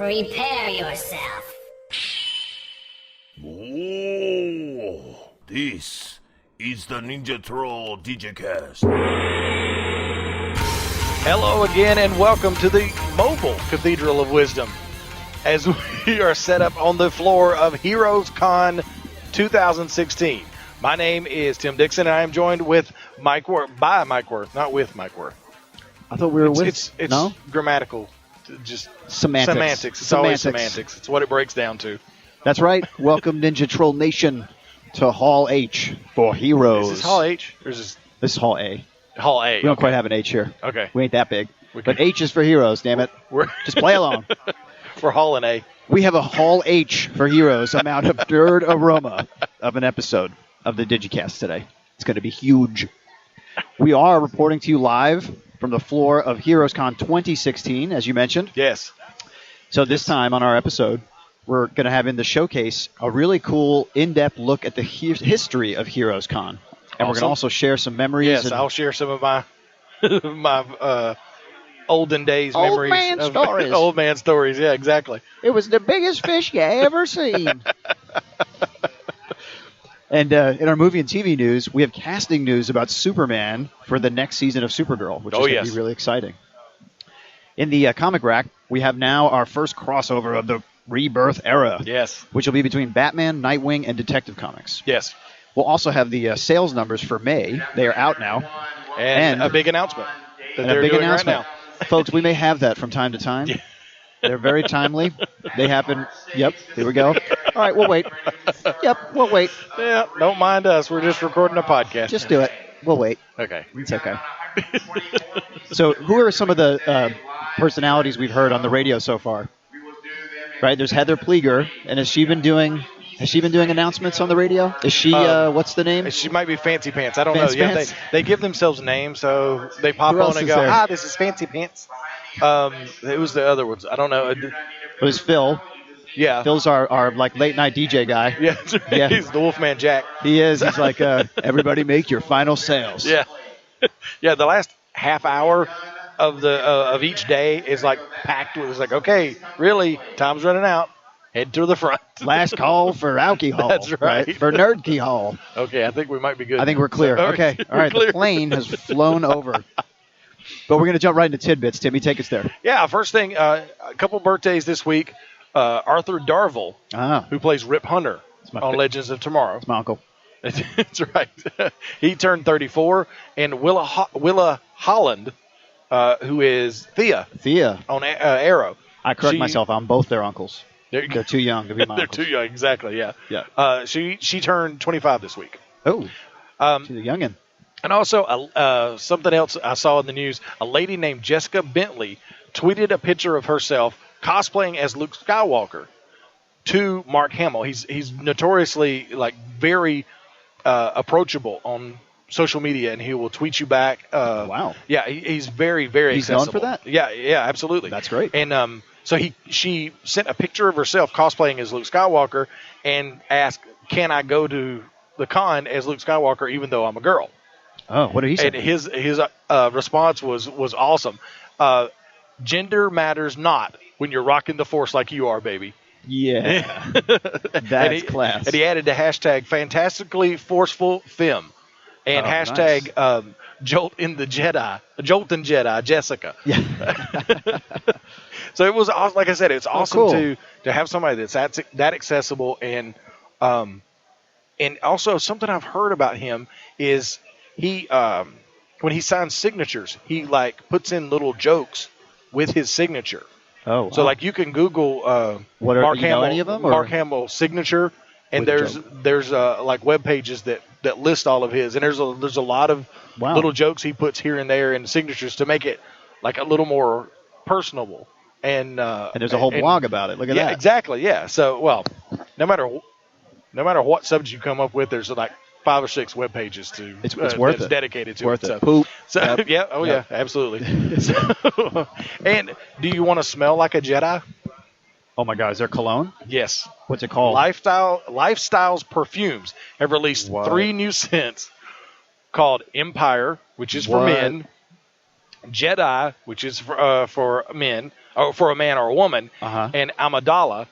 Prepare yourself. Oh, this is the Ninja Troll Digicast. Hello again and welcome to the mobile Cathedral of Wisdom as we are set up on the floor of HeroesCon 2016. My name is Tim Dixon and I am joined with Mike Worth, by Mike Worth, not with Mike Worth. I thought we were It's no? grammatical, just Semantics. It's always semantics. It's what it breaks down to. That's right. Welcome, Ninja Troll Nation, to Hall H for Heroes. Is this Hall H or is this This is Hall A. Hall A? We don't quite have an H here. Okay. We ain't that big. We But can- H is for Heroes, damn it. Just play along. We're Hall and A. We have a Hall H for Heroes amount of absurd aroma of an episode of the Digicast today. It's going to be huge. We are reporting to you live from the floor of HeroesCon 2016, as you mentioned. Yes. So this time on our episode, we're going to have in the showcase a really cool, in-depth look at the history of HeroesCon. And we're going to also share some memories. Yes, and I'll share some of my my olden days Old memories. man stories. Old man stories, yeah, exactly. It was the biggest fish you ever seen. And in our movie and TV news, we have casting news about Superman for the next season of Supergirl, which is going to be really exciting. In the comic rack, we have now our first crossover of the Rebirth era. Yes. Which will be between Batman, Nightwing, and Detective Comics. Yes. We'll also have the sales numbers for May. They are out now. And a big announcement that they're doing right now. Folks, we may have that from time to time. Yeah. They're very timely. They happen. Yep, here we go. All right, we'll wait. Yep, we'll wait. Yeah, don't mind us. We're just recording a podcast. Just do it. We'll wait. Okay. It's okay. So who are some of the personalities we've heard on the radio so far? Right, there's Heather Pleager, and has she been doing announcements on the radio? Is she, what's the name? She might be Fancy Pants. I don't Fancy know. Yeah, Pants? they give themselves names, so they pop Who else on and is go, there? hi, this is Fancy Pants. It was the other ones. I don't know. It was Phil. Yeah. Phil's our like late night DJ guy. Yeah, that's right. Yeah. He's the Wolfman Jack. He is. He's like, everybody make your final sales. Yeah. Yeah, the last half hour of each day is like packed with, it's like, okay, really, time's running out. Head to the front. Last call for alcohol. That's right. For Nerdkey Hall. Okay, I think we might be good. I think we're clear. Okay. All right. Clear. The plane has flown over. But we're going to jump right into tidbits. Timmy, take us there. Yeah, first thing, a couple birthdays this week. Arthur Darvill, who plays Rip Hunter on Legends of Tomorrow. It's my uncle. That's right. He turned 34. And Willa Holland, who is Thea on Arrow. I correct myself. I'm both their uncles. They're too young to be my They're uncles. too young, exactly, yeah. Yeah. She turned 25 this week. Oh, she's a youngin'. And also, something else I saw in the news, a lady named Jessica Bentley tweeted a picture of herself cosplaying as Luke Skywalker to Mark Hamill. He's notoriously, like, very approachable on social media, and he will tweet you back. Wow. Yeah, he's very, very He's accessible. known for that? Yeah, absolutely. That's great. And so she sent a picture of herself cosplaying as Luke Skywalker and asked, can I go to the con as Luke Skywalker even though I'm a girl? Oh, what did he say? And his response was awesome. Gender matters not when you're rocking the Force like you are, baby. Yeah. That's class. And he added the hashtag fantastically forceful femme and hashtag nice. Jolt in Jedi Jessica. Yeah. So it was, like I said, it's awesome cool. to have somebody that's that accessible, and also something I've heard about him is he when he signs signatures, he like puts in little jokes with his signature. Oh, wow. So like you can Google Mark Hamill, any of them, or? Mark Hamill signature, and there's like web pages that list all of his, and there's a lot of little jokes he puts here and there in signatures to make it like a little more personable. And there's a whole blog about it. Look at that. Yeah, exactly. Yeah. So, well, no matter what subject you come up with, there's like 5 or 6 web pages to it's worth that's it. dedicated to worth it. it. Poop. So Yep. yeah. Oh Yep. yeah. Absolutely. So, and do you want to smell like a Jedi? Oh my God, is there cologne? Yes. What's it called? Lifestyles Perfumes have released What? 3 new scents called Empire, which is for What? men, Jedi, which is for men, or for a man or a woman, and Amidala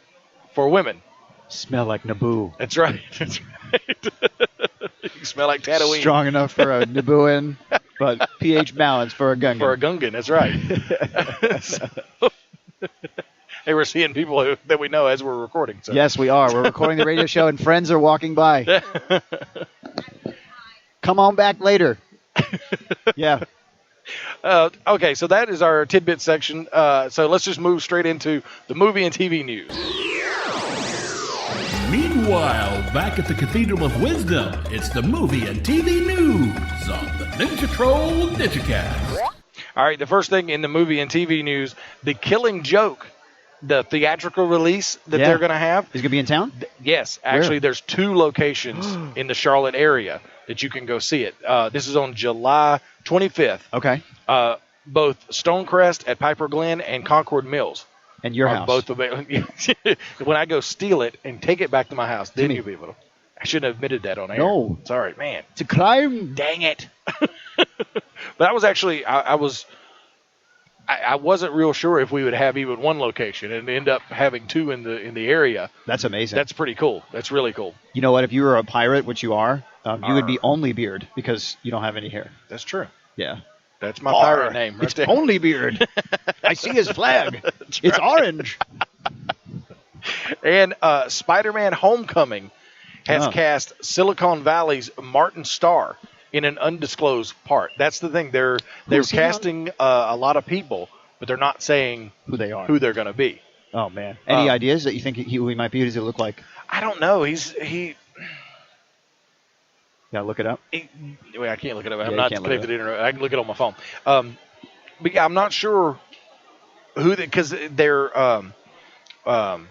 for women. Smell like Naboo. That's right. That's right. You smell like Tatooine. Strong enough for a Nabooan, but pH balanced for a Gungan. For a Gungan, that's right. Hey, we're seeing people that we know as we're recording. So. Yes, we are. We're recording the radio show, and friends are walking by. Come on back later. Yeah. Okay, so that is our tidbit section. So let's just move straight into the movie and TV news. Meanwhile, back at the Cathedral of Wisdom, it's the movie and TV news on the Ninja Troll Digicast. All right, the first thing in the movie and TV news, The Killing Joke, the theatrical release that they're going to have. He's going to be in town? Yes. Actually, there's 2 locations in the Charlotte area that you can go see it. This is on July 25th. Okay. Both Stonecrest at Piper Glen and Concord Mills. And your house. Both when I go steal it and take it back to my house, then you'll be able to. I shouldn't have admitted that on air. No. Sorry, man. It's a crime. Dang it. But I was actually, I wasn't real sure if we would have even one location and end up having 2 in the area. That's amazing. That's pretty cool. That's really cool. You know what? If you were a pirate, which you are, you would be only beard because you don't have any hair. That's true. Yeah. That's my pirate name right it's there. Only beard. I see his flag. It's orange. And Spider-Man Homecoming has cast Silicon Valley's Martin Starr in an undisclosed part. That's the thing. They're casting a lot of people, but they're not saying who they are, who they're going to be. Oh man! Any ideas that you think who he might be? Who does he look like? I don't know. He. Yeah, look it up. Wait, I can't look it up. Yeah, I'm not connected to the internet. I can look it on my phone. But yeah, I'm not sure who because they're I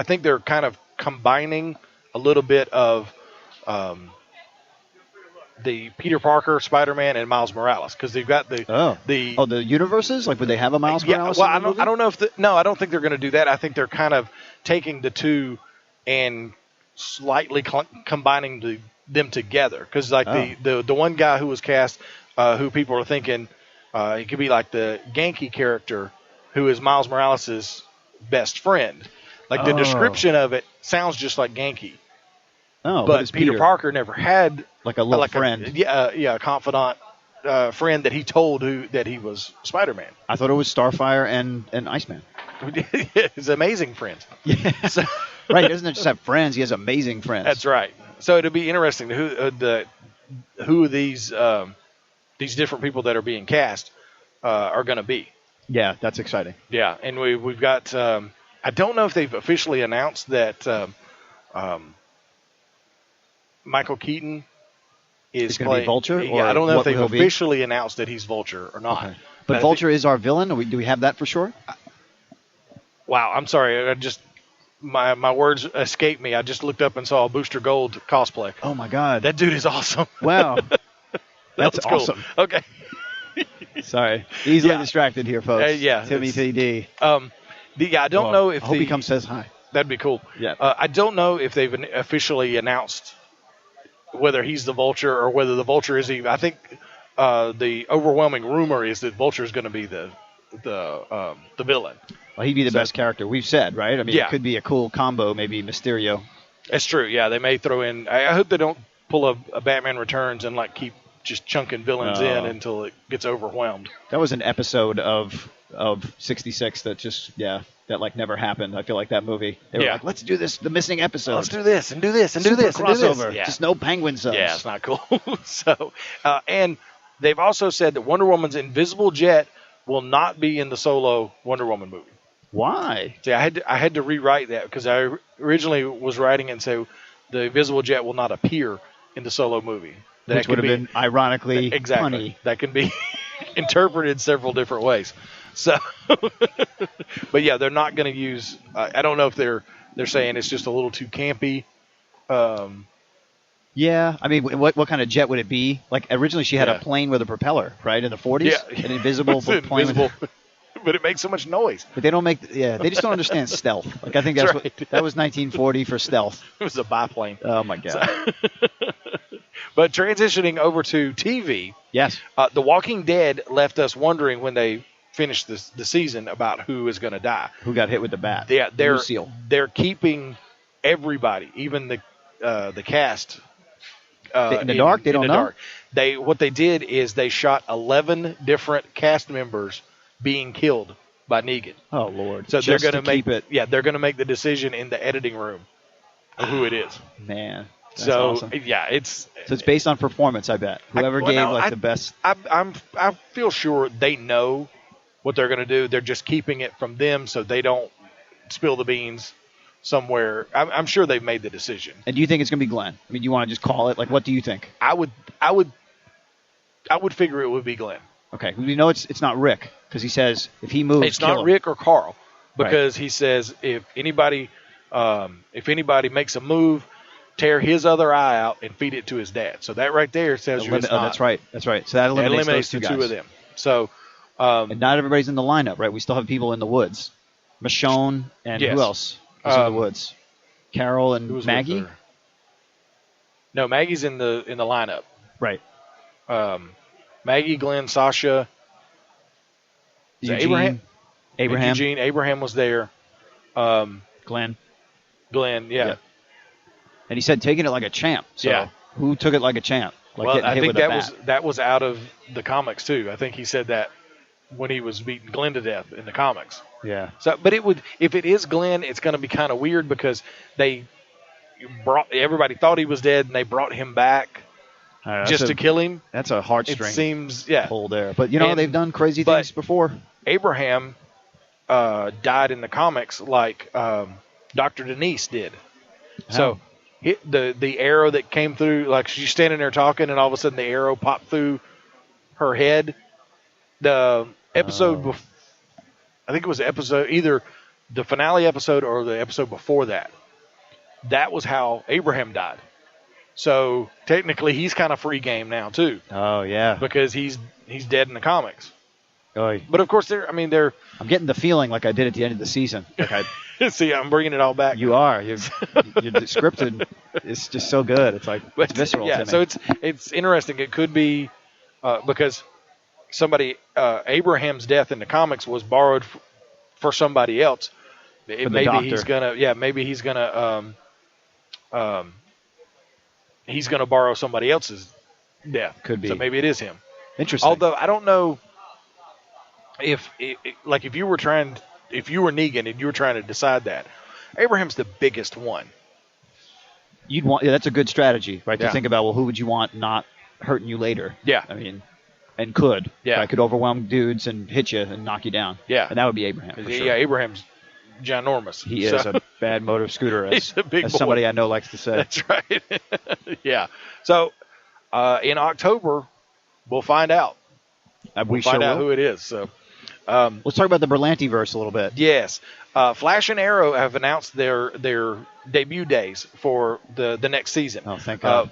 think they're kind of combining a little bit of the Peter Parker, Spider-Man, and Miles Morales because they've got the universes. Like, would they have a Miles Morales? Well, I don't know if I don't think they're going to do that. I think they're kind of taking the 2 and slightly combining them together because the one guy who was cast, who people are thinking he could be like the Genki character, who is Miles Morales' best friend. Like the description of it sounds just like Genki. Oh, but Peter Parker never had like a little friend. A confidant friend that he told that he was Spider-Man. I thought it was Starfire and Iceman. His amazing friends. Yeah. So, right. He doesn't just have friends. He has amazing friends. That's right. So it'll be interesting who these different people that are being cast are going to be. Yeah, that's exciting. Yeah, and we've got. I don't know if they've officially announced that Michael Keaton is going to be Vulture. Yeah, I don't know if they've officially announced that he's Vulture or not. Okay. But Vulture is our villain. Do we have that for sure? Wow, I'm sorry. I just my words escaped me. I just looked up and saw a Booster Gold cosplay. Oh my God, that dude is awesome. Wow, that's awesome. Cool. Okay. Sorry, easily distracted here, folks. Yeah, Timothy D. I don't know if I hope he comes says hi. That'd be cool. Yeah. I don't know if they've officially announced whether he's the Vulture or whether the Vulture is even. I think the overwhelming rumor is that Vulture is going to be the villain. Well, he'd be the best character. We've said, right? I mean, it could be a cool combo, maybe Mysterio. That's true. Yeah, they may throw in. I hope they don't pull a Batman Returns and keep just chunking villains in until it gets overwhelmed. That was an episode of 66 that just that never happened. I feel like that movie. They were like, let's do this, the missing episode. Let's do this and do this and do this and crossover. do this. Yeah. Just no penguin subs. Yeah, it's not cool. So, and they've also said that Wonder Woman's invisible jet will not be in the solo Wonder Woman movie. Why? See, I had to rewrite that because I originally was writing and say the invisible jet will not appear in the solo movie. Which would have been ironically funny. That can be interpreted several different ways. So, but yeah, they're not going to use. I don't know if they're saying it's just a little too campy. Yeah, I mean, what kind of jet would it be? Like originally, she had a plane with a propeller, right, in the 40s. Yeah, an invisible plane. But it makes so much noise. But they don't make. Yeah, they just don't understand stealth. Like I think that was 1940 for stealth. It was a biplane. Oh my God. But transitioning over to TV, Yes. The Walking Dead left us wondering when they finished the season about who is going to die. Who got hit with the bat? Yeah, Lucille. they're keeping everybody, even the cast. In the dark? They don't know? Dark. What they did is they shot 11 different cast members being killed by Negan. Oh Lord! So Just they're going to keep it. Yeah, they're going to make the decision in the editing room of who it is. Man, that's So awesome. yeah, it's based on performance. I bet whoever gave the best. I feel sure they know what they're going to do. They're just keeping it from them so they don't spill the beans somewhere. I'm sure they've made the decision. And do you think it's going to be Glenn? I mean, you want to just call it? Like, what do you think? I would figure it would be Glenn. Okay, we know it's not Rick because he says if he moves, It's not kill him. Rick or Carl because he says if anybody makes a move, tear his other eye out and feed it to his dad. So that right there says it's not. That's right. That's right. So that eliminates the those two two guys. of them. So and not everybody's in the lineup, right? We still have people in the woods. Michonne and Yes. who else is in the woods? Carol and who was with Maggie. her? No, Maggie's in the lineup. Right. Maggie, Glenn, Sasha. Is it Eugene. Abraham. Eugene. Abraham was there. Glenn. Glenn, yeah. Yep. And he said taking it like a champ. So Yeah. who took it like a champ? Like Well, getting I hit think with a bat. that was out of the comics too. I think he said that when he was beating Glenn to death in the comics. Yeah. So, but if it is Glenn, it's going to be kind of weird because everybody thought he was dead and they brought him back just to kill him. That's a It heartstring seems, pull there. But, they've done crazy but- things before. Abraham died in the comics like Dr. Denise did. So the arrow that came through, like she's standing there talking, and all of a sudden the arrow popped through her head. The episode, I think it was either the finale episode or the episode before that. That was how Abraham died. So technically, he's kind of free game now too, Oh, yeah. because he's dead in the comics. Oy. But of course, they're. I'm getting the feeling like I did at the end of the season. Like See, I'm bringing it all back. you are. You're scripted. It's just so good. It's like it's visceral yeah, to me. so it's interesting. It could be because Abraham's death in the comics was borrowed for somebody else. the Maybe doctor. he's gonna borrow somebody else's death. Could be. So maybe it is him. Interesting. Although I don't know if you were Negan and you were trying to decide that, Abraham's the biggest one. you'd want that's a good strategy, right? To Yeah. think about, well, who would you want not hurting you later? Yeah. I mean, and could. Yeah. Right? Could overwhelm dudes and hit you and knock you down. Yeah. And that would be Abraham. For sure. Yeah, Abraham's ginormous. He is a bad motor scooter, as, He's a big as boy. somebody I know likes to say. That's right. Yeah. So in October, we'll find out. We We'll find sure out will. who it is. So Let's talk about the Berlanti verse a little bit. yes, Flash and Arrow have announced their debut days for the next season. Oh, thank God.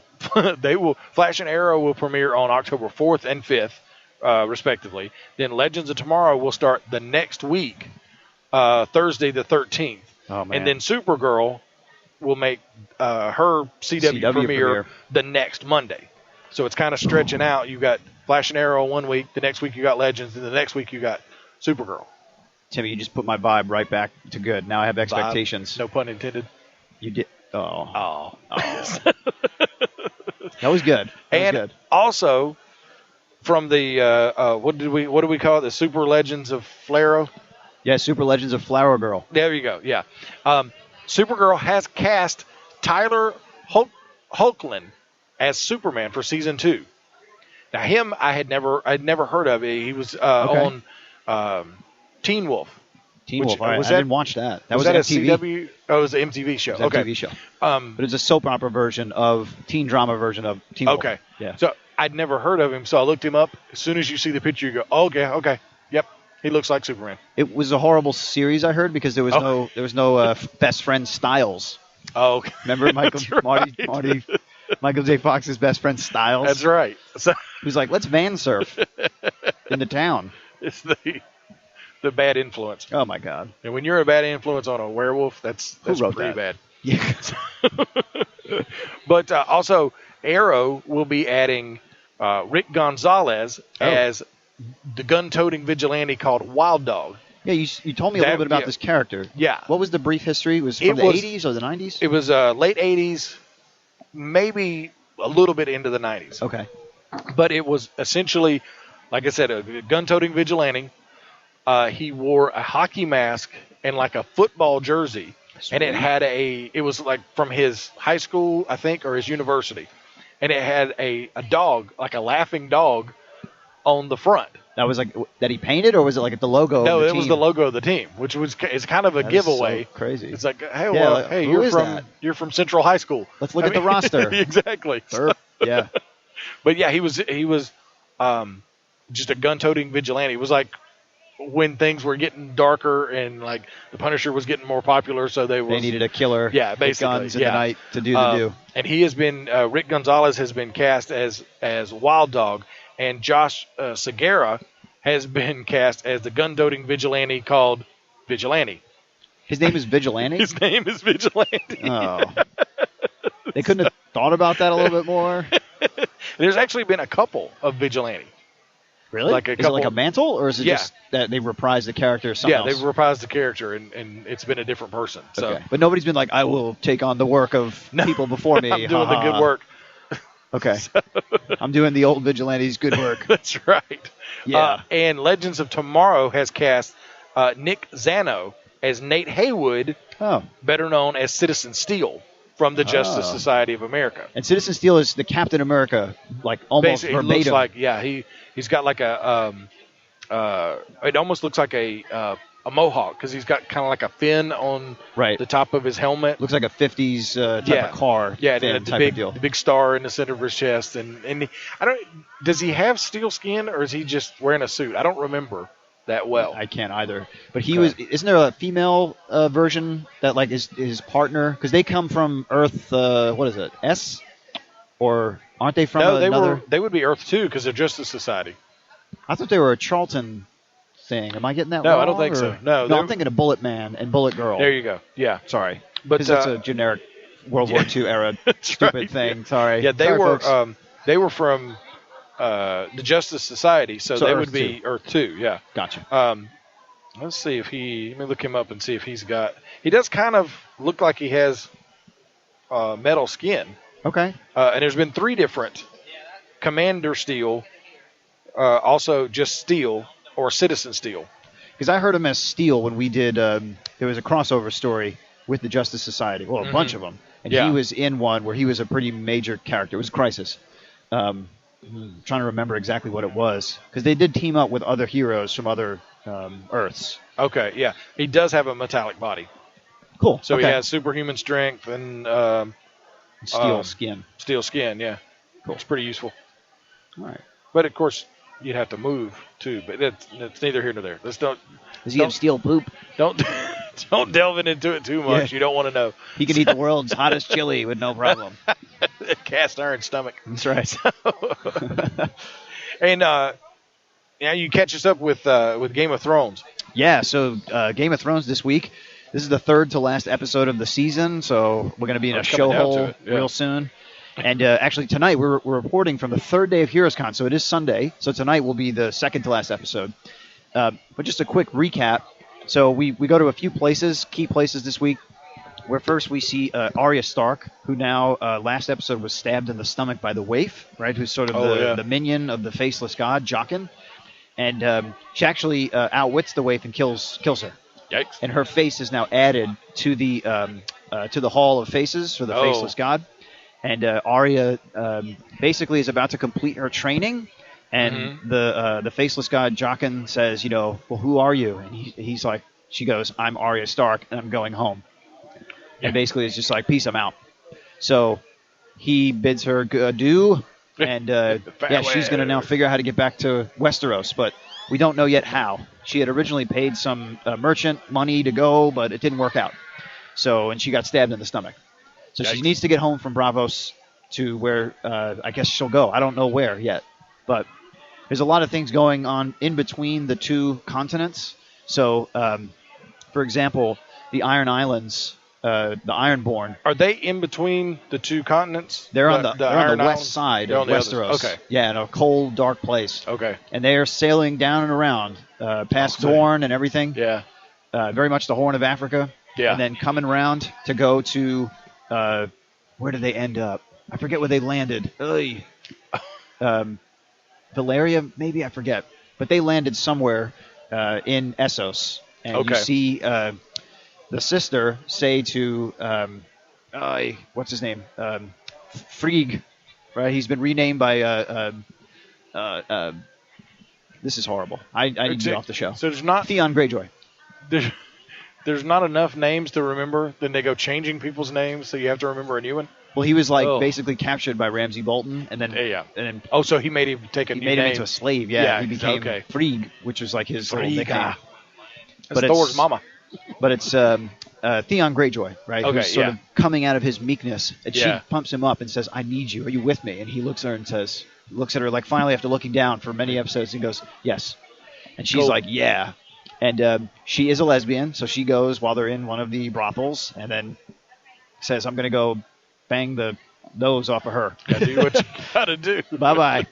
Flash and Arrow will premiere on October 4th and 5th, respectively. Then Legends of Tomorrow will start the next week, Thursday the 13th. Oh, man. And then Supergirl will make her CW premiere the next Monday. So it's kind of stretching out. You got Flash and Arrow one week, the next week you got Legends, and the next week you got Supergirl. Timmy, you just put my vibe right back to good. Now I have expectations. No pun intended. You did. Oh. Oh. That was good. And was good. also from the what do we call it? The Super Legends of Flaro. Yeah, Super Legends of Flower Girl. There you go. Yeah. Supergirl has cast Tyler Hoechlin as Superman for season 2. Now him I'd never heard of. He was on Teen Wolf. Teen Which- Wolf. All right. was I that- didn't watch that. That was, that a MTV. CW? Oh, it was an MTV show. It was an Okay. MTV show. Um, But it's a soap opera version of teen drama version of Teen Wolf. Okay. Yeah. So I'd never heard of him, so I looked him up. As soon as you see the picture, you go, oh, okay, yep, he looks like Superman. It was a horrible series, I heard, because there was no best friend Styles. Oh, okay. Remember Michael That's right. Michael J. Fox's best friend Styles? That's right. So Who's like, let's van surf in the town. it's the bad influence, Oh my God. and when you're a bad influence on a werewolf, that's wrote pretty that? bad. Yeah. But also, Arrow will be adding Rick Gonzalez as the gun-toting vigilante called Wild Dog. Yeah, you told me a little bit about this character. Yeah. What was the brief history? Was it from the 80s or the 90s? It was late 80s, maybe a little bit into the 90s. Okay. But it was essentially, like I said, a gun-toting vigilante. He wore a hockey mask and like a football jersey. Sweet. And it was like from his high school, I think, or his university. And it had a dog, like a laughing dog, on the front. That was like that he painted, or was it like the logo? No, of the it was team? the logo of the team, which is kind of a That is giveaway. so crazy. It's like, hey, Yeah, like, who is that? you're from Central High School. Let's look at the roster. Exactly. Yeah. But yeah, he was just a gun-toting vigilante. It was like when things were getting darker and like the Punisher was getting more popular, so they needed a killer. Yeah, with basically, guns in the night to do the do. And he has been Rick Gonzalez has been cast as Wild Dog, and Josh Segura has been cast as the gun-toting vigilante called Vigilante. His name is Vigilante? His name is Vigilante. Oh. They couldn't have thought about that a little bit more? There's actually been a couple of Vigilante. Really? Like is it like a mantle, or is it just that they've reprised the character or something else? Yeah, they've reprised the character, and it's been a different person. So. Okay. But nobody's been like, I will take on the work of people before me. I'm doing the good work. Okay. I'm doing the old Vigilante's good work. That's right. Yeah. And Legends of Tomorrow has cast Nick Zano as Nate Haywood, better known as Citizen Steel from the Justice Society of America. And Citizen Steel is the Captain America, like almost Basically, verbatim. It looks like, he's got like a, it almost looks like a mohawk because he's got kind of like a fin on the top of his helmet. Looks like a 50s type of car. Yeah, fin and type of deal. the big star in the center of his chest. And does he have steel skin or is he just wearing a suit? I don't remember that well. I can't either. But isn't there a female version that like is his partner? Because they come from Earth, what is it, S? Or aren't they from another? They would be Earth 2 because they're Justice Society. I thought they were a Charlton thing. Am I getting that wrong? No, I don't think or? so. No, I'm thinking of Bullet Man and Bullet Girl. There you go. Yeah. Sorry. But because it's a generic World War II era stupid thing. Yeah. Sorry. Yeah, Sorry, they were from the Justice Society, so they would be Earth 2. Yeah. Gotcha. Let's see if let me look him up and see if he does kind of look like he has metal skin. Okay. And there's been 3 different Commander Steel, also just Steel or Citizen Steel. Because I heard him as Steel when we did, there was a crossover story with the Justice Society. Well, a bunch of them. And he was in one where he was a pretty major character. It was Crisis. I'm trying to remember exactly what it was. Because they did team up with other heroes from other Earths. Okay, yeah. He does have a metallic body. Cool. So he has superhuman strength and steel skin. Steel skin, yeah. Cool. It's pretty useful. All right. But, of course, you'd have to move, too. But it's neither here nor there. Does he have steel poop? Don't delve into it too much. Yeah. You don't want to know. He can eat the world's hottest chili with no problem. Cast iron stomach. That's right. And you catch us up with Game of Thrones. Yeah, so Game of Thrones this week. This is the third to last episode of the season, so we're going to be in a show hole real soon. And actually tonight we're reporting from the third day of HeroesCon, so it is Sunday. So tonight will be the second to last episode. But just a quick recap. So we go to a few places, key places this week, where first we see Arya Stark, who now last episode was stabbed in the stomach by the Waif, right? Who's sort of the minion of the faceless god, Jaqen. And she actually outwits the Waif and kills her. Yikes. And her face is now added to the Hall of Faces for the faceless god. And Arya basically is about to complete her training. And the faceless god Jaqen says, well, who are you? And he's like, she goes, I'm Arya Stark, and I'm going home. Yeah. And basically it's just like, peace, I'm out. So he bids her adieu, and she's going to now figure out how to get back to Westeros, but we don't know yet how. She had originally paid some merchant money to go, but it didn't work out. And she got stabbed in the stomach. So she needs to get home from Braavos to where I guess she'll go. I don't know where yet, but there's a lot of things going on in between the 2 continents. So, for example, the Iron Islands the Ironborn. Are they in between the two continents? They're on the Iron west Islands? side They're of on the other- Westeros. Okay. Yeah, in a cold, dark place. Okay. And they are sailing down and around, past Okay. Dorne and everything. Yeah. Very much the Horn of Africa. Yeah. And then coming around to go to, where did they end up? I forget where they landed. Valeria, maybe, I forget. But they landed somewhere in Essos. And you Okay. see the sister say to, what's his name? Frigg, right? He's been renamed by, this is horrible. I need to get off the show. So there's not Theon Greyjoy. there's not enough names to remember. Then they go changing people's names, so you have to remember a new one. Well, he was Oh. basically captured by Ramsay Bolton, and then Yeah. and then Oh, so he made him take a he new made name. him into a slave. Yeah, Yeah, he became okay. Frigg, which was like his little nickname. That's But Thor's it's- mama. But it's Theon Greyjoy, right? Okay, Who's sort yeah. of coming out of his meekness, and Yeah. she pumps him up and says, "I need you. Are you with me?" And he looks at her and says, looks at her like finally after looking down for many episodes, and goes, "Yes." And she's Cool. like, "Yeah." And she is a lesbian, so she goes while they're in one of the brothels, and then says, "I'm going to go bang the nose off of her." Gotta do what you gotta do. Bye-bye.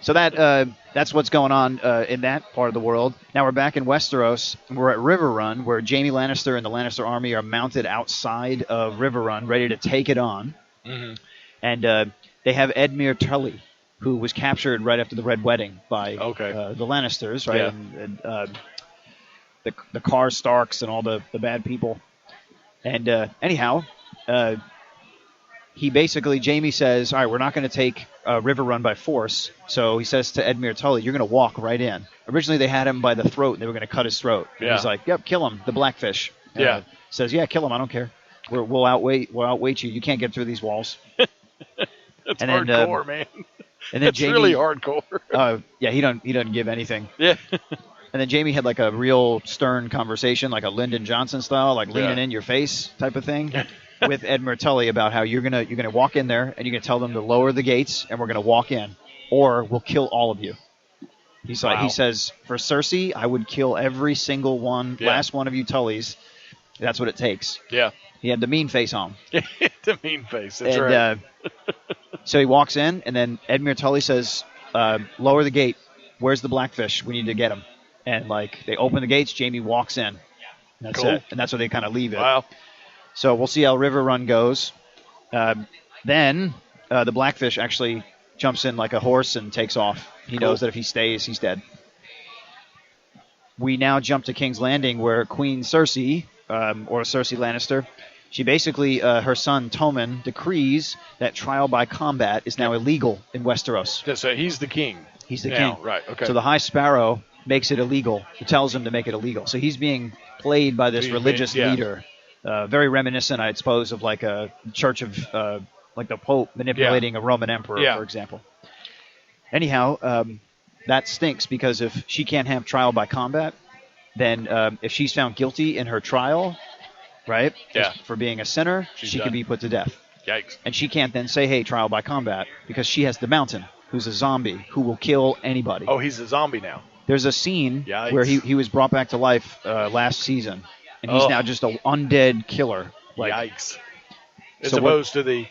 So that's what's going on in that part of the world. Now we're back in Westeros. We're at River Run, where Jaime Lannister and the Lannister army are mounted outside of River Run, ready to take it on. Mm-hmm. And they have Edmure Tully, who was captured right after the Red Wedding by the Lannisters, right? Yeah. And the Carr Starks and all the bad people. And anyhow, he basically, Jaime says, all right, we're not going to take River Run by force. So he says to Edmure Tully, you're going to walk right in. Originally, they had him by the throat, and they were going to cut his throat. And Yeah. he's like, yep, kill him, the Blackfish. Yeah. Says, yeah, kill him, I don't care. We'll outweight you. You can't get through these walls. That's And then, hardcore, man. And then It's Jaime, really hardcore. yeah, he doesn't give anything. Yeah. And then Jaime had like a real stern conversation, like a Lyndon Johnson style, like leaning Yeah. in your face type of thing, with Edmure Tully about how you're gonna walk in there and you're gonna tell them to lower the gates and we're gonna walk in, or we'll kill all of you. He's like, Wow. he says, for Cersei, I would kill every single one, Yeah. last one of you Tullys. That's what it takes. Yeah. He had the mean face on. The mean face. That's And right. so he walks in, and then Edmure Tully says, lower the gate. Where's the Blackfish? We need to get him. And, like, they open the gates. Jaime walks in. That's Cool. it. And that's where they kind of leave it. Wow. So we'll see how River Run goes. Then the Blackfish actually jumps in like a horse and takes off. He knows that if he stays, he's dead. We now jump to King's Landing, where Queen Cersei, or Cersei Lannister, she basically, her son Tommen, decrees that trial by combat is now illegal in Westeros. So he's the king. He's the now. king. Right. Okay. So the High Sparrow makes it illegal. He tells him to make it illegal. So he's being played by this He's religious being- yeah. leader. Very reminiscent, I suppose, of like a church of, like the Pope manipulating a Roman emperor, Yeah. for example. Anyhow, that stinks because if she can't have trial by combat, then if she's found guilty in her trial, right, Yeah. for being a sinner, She's she done. can be put to death. Yikes. And she can't then say, hey, trial by combat, because she has the Mountain, who's a zombie who will kill anybody. Oh, he's a zombie now. There's a scene Yikes. where he was brought back to life last season, and he's Oh. now just an undead killer. Like, Yikes. As So what- opposed to the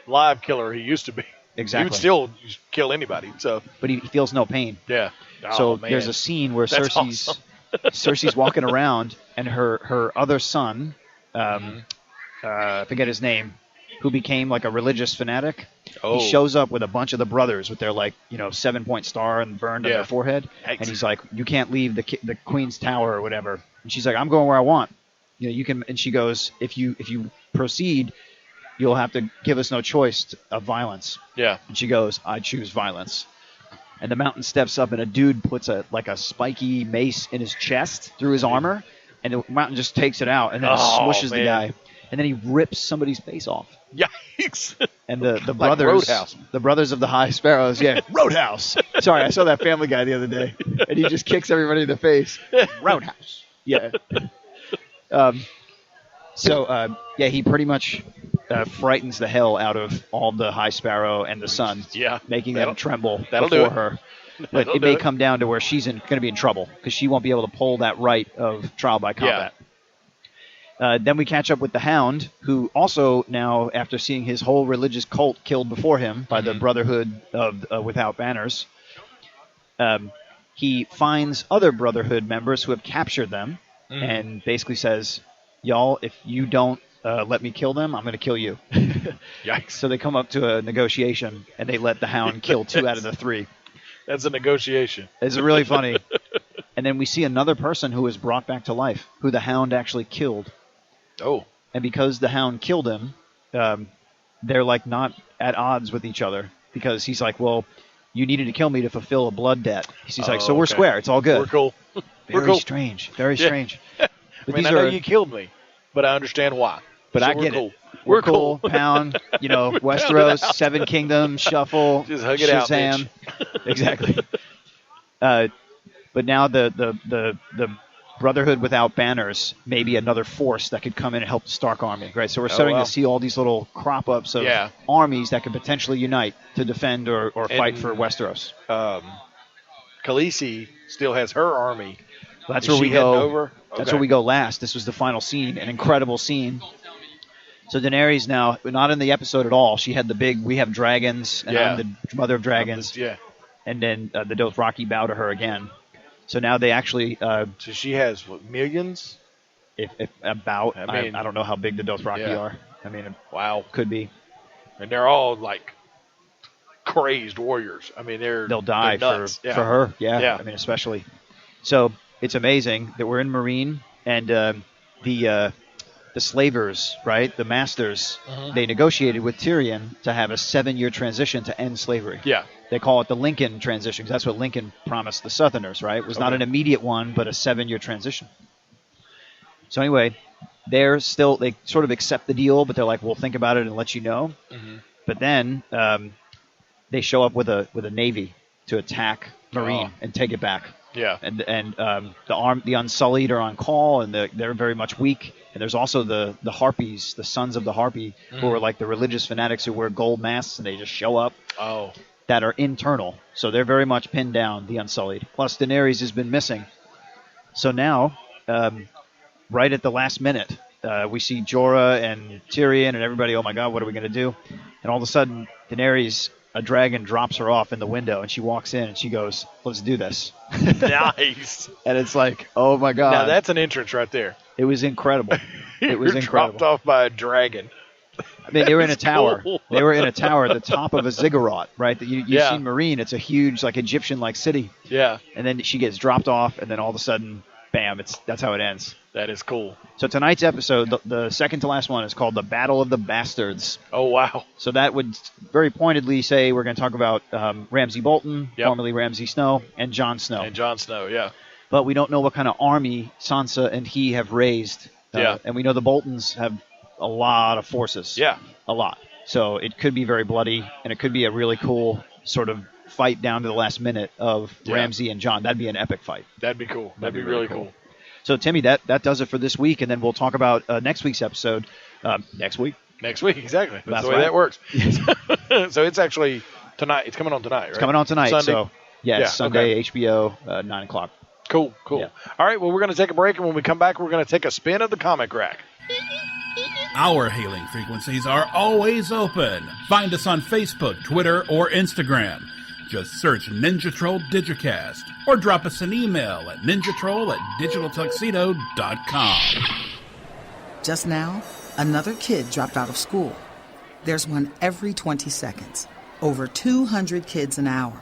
live killer he used to be. Exactly. He would still kill anybody. So, but he feels no pain. yeah. So Oh, man. there's a scene where That's Cersei's awesome. Cersei's walking around, and her other son, I forget his name, who became like a religious fanatic. Oh. He shows up with a bunch of the brothers with their 7-point star and burned on Yeah. their forehead, Yikes. and he's like, "You can't leave the Queen's Tower or whatever." And she's like, "I'm going where I want." You can. And she goes, "If you proceed, you'll have to give us no choice of violence." Yeah. And she goes, "I choose violence." And the Mountain steps up, and a dude puts a spiky mace in his chest through his armor, and the Mountain just takes it out and then Oh, smushes the man. guy, and then he rips somebody's face off. Yikes. And the Like brothers, Roadhouse. the brothers of the High Sparrows, yeah, Roadhouse. Sorry, I saw that Family Guy the other day, and he just kicks everybody in the face. Roadhouse. Yeah. He pretty much frightens the hell out of all the High Sparrow and the Sun, Yeah. making them tremble that'll before do it. her. But That'll it do may it. come down to where she's going to be in trouble because she won't be able to pull that right of trial by combat. Then we catch up with the Hound, who also now, after seeing his whole religious cult killed before him by the Brotherhood of Without Banners, he finds other Brotherhood members who have captured them and basically says, y'all, if you don't let me kill them, I'm going to kill you. Yikes. So they come up to a negotiation, and they let the Hound kill 2 out of the 3. That's a negotiation. It's really funny. And then we see another person who is brought back to life, who the Hound actually killed. Oh. And because the Hound killed him, they're like not at odds with each other, because he's like, well, you needed to kill me to fulfill a blood debt. He's like, so we're square. It's all good. We're cool. Very strange. Very strange. But I mean, I know you killed me, but I understand why. But so I get cool. it. We're cool. Pound, Westeros, 7 Kingdoms, Shuffle, just hug it Shazam. Out, Exactly. But now the Brotherhood Without Banners may be another force that could come in and help the Stark army, right? So we're starting to see all these little crop-ups of armies that could potentially unite to defend or fight for Westeros. Khaleesi still has her army. That's where we go. Over? That's where we go last. This was the final scene, an incredible scene. So Daenerys now, not in the episode at all. She had the big, we have dragons, and I'm the mother of dragons. And then the Dothraki bow to her again. So now they actually... so she has, what, millions? If about. I don't know how big the Dothraki are. I mean, wow. Could be. And they're all, like, crazed warriors. I mean, they'll die for her. Yeah. I mean, especially. So it's amazing that we're in Marine, and the slavers, right, the masters, they negotiated with Tyrion to have a 7-year transition to end slavery. Yeah. They call it the Lincoln transition, because that's what Lincoln promised the Southerners, right? It was not an immediate one, but a 7-year transition. So anyway, they sort of accept the deal, but they're like, we'll think about it and let you know. But then they show up with a navy to attack Marine and take it back. Yeah. And the Unsullied are on call, and they're very much weak. And there's also the Harpies, the sons of the Harpy, who are like the religious fanatics who wear gold masks, and they just show up. Oh. That are internal. So they're very much pinned down, the Unsullied. Plus Daenerys has been missing. So now, right at the last minute, we see Jorah and Tyrion and everybody, oh my God, what are we going to do? And all of a sudden, Daenerys, a dragon drops her off in the window, and she walks in and she goes, let's do this. Nice. And it's like, oh my God. Now that's an entrance right there. It was incredible. It was incredible. Dropped off by a dragon. I mean, they were in a tower. Cool. They were in a tower at the top of a ziggurat, right? You've seen Marine. It's a huge, like, Egyptian-like city. Yeah. And then she gets dropped off, and then all of a sudden, bam, that's how it ends. That is cool. So tonight's episode, the second to last one, is called The Battle of the Bastards. Oh, wow. So that would very pointedly say we're going to talk about Ramsay Bolton, formerly Ramsay Snow, and Jon Snow. And Jon Snow, yeah. But we don't know what kind of army Sansa and he have raised. And we know the Boltons have a lot of forces. Yeah. A lot. So it could be very bloody, and it could be a really cool sort of fight down to the last minute of Ramsay and Jon. That'd be an epic fight. That'd be cool. That'd be really cool. So, Timmy, that does it for this week, and then we'll talk about next week's episode next week. Next week, exactly. That's the way right. that works. So it's actually tonight. It's coming on tonight, right? It's coming on tonight. Sunday? So, it's Sunday, HBO, 9 o'clock. Cool. Yeah. All right, well, we're going to take a break, and when we come back, we're going to take a spin of the comic rack. Our hailing frequencies are always open. Find us on Facebook, Twitter, or Instagram. Just search Ninja Troll Digicast or drop us an email at ninjatroll@digitaltuxedo.com. Just now, another kid dropped out of school. There's one every 20 seconds. Over 200 kids an hour.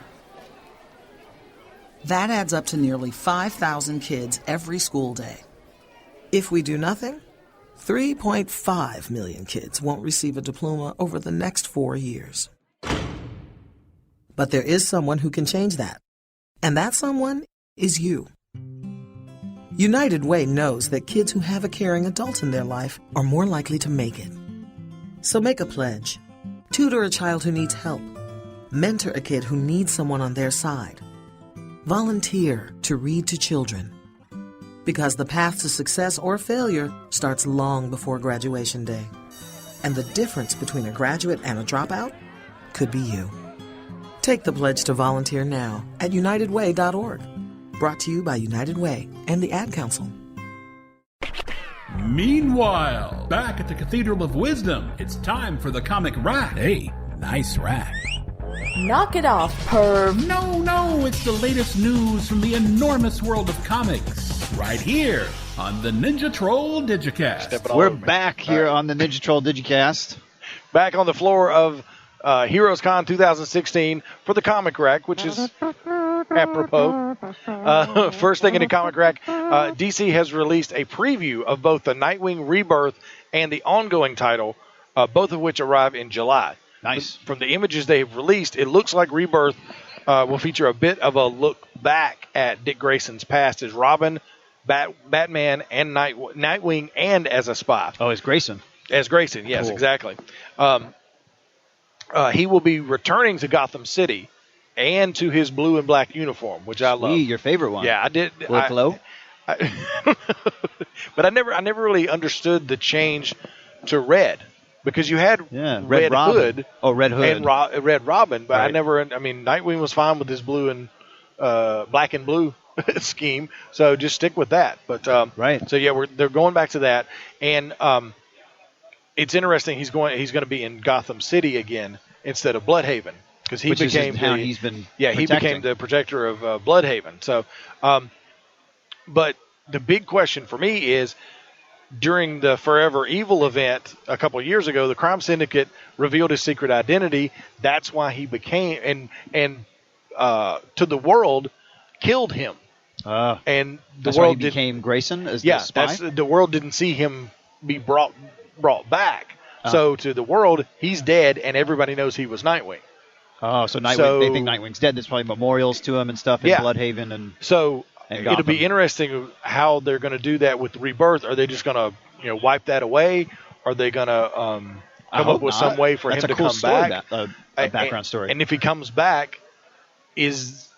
That adds up to nearly 5,000 kids every school day. If we do nothing, 3.5 million kids won't receive a diploma over the next 4 years. But there is someone who can change that. And that someone is you. United Way knows that kids who have a caring adult in their life are more likely to make it. So make a pledge. Tutor a child who needs help. Mentor a kid who needs someone on their side. Volunteer to read to children. Because the path to success or failure starts long before graduation day. And the difference between a graduate and a dropout could be you. Take the pledge to volunteer now at unitedway.org. Brought to you by United Way and the Ad Council. Meanwhile, back at the Cathedral of Wisdom, it's time for the comic rack. Hey, nice rack. Knock it off, perv. No, it's the latest news from the enormous world of comics. Right here on the Ninja Troll Digicast. We're back here on the Ninja Troll Digicast. Back on the floor of HeroesCon 2016 for the comic rack, which is apropos. First thing in the comic rack, DC has released a preview of both the Nightwing Rebirth and the ongoing title, both of which arrive in July. Nice. From the images they've released, it looks like Rebirth will feature a bit of a look back at Dick Grayson's past as Robin, Batman, and Nightwing, and as a spy. Oh, it's Grayson. As Grayson, yes, Cool. Exactly. He will be returning to Gotham City and to his blue and black uniform, which I love. Your favorite one. Yeah, I did. Will it glow? But I never really understood the change to red. Because you had Red Hood, Red Hood, and Red Robin, but right. Nightwing was fine with his blue and black and blue scheme, so just stick with that. But right, so yeah, they're going back to that, and it's interesting. He's going to be in Gotham City again instead of Bloodhaven because he became the protector of Bloodhaven. So, but the big question for me is, during the Forever Evil event a couple of years ago, the Crime Syndicate revealed his secret identity. That's why he became and to the world killed him. And the that's world why he became Grayson as the spy? the world didn't see him be brought back. So to the world, he's dead, and everybody knows he was Nightwing. Oh, so Nightwing, they think Nightwing's dead. There's probably memorials to him and stuff in Bloodhaven and so. And it'll be interesting how they're going to do that with Rebirth. Are they just going to wipe that away? Are they going to come up with some way for him to come back? A background story. And if he comes back, does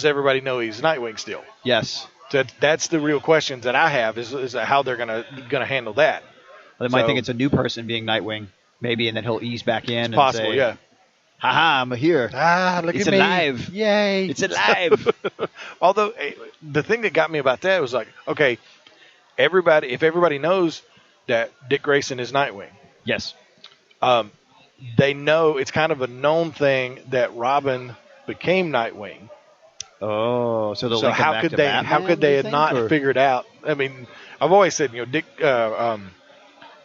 everybody know he's Nightwing still? Yes. That's the real questions that I have is how they're going to handle that. Well, they might think it's a new person being Nightwing, maybe, and then he'll ease back in. Possible, and say, yeah. Haha, I'm here. Look it's at me. alive. Yay. It's alive. Although, the thing that got me about that was like, okay, if everybody knows that Dick Grayson is Nightwing. Yes. They know it's kind of a known thing that Robin became Nightwing. Oh, so they'll link how back could to they? Batman, How could they have not figured out? I mean, I've always said, Dick,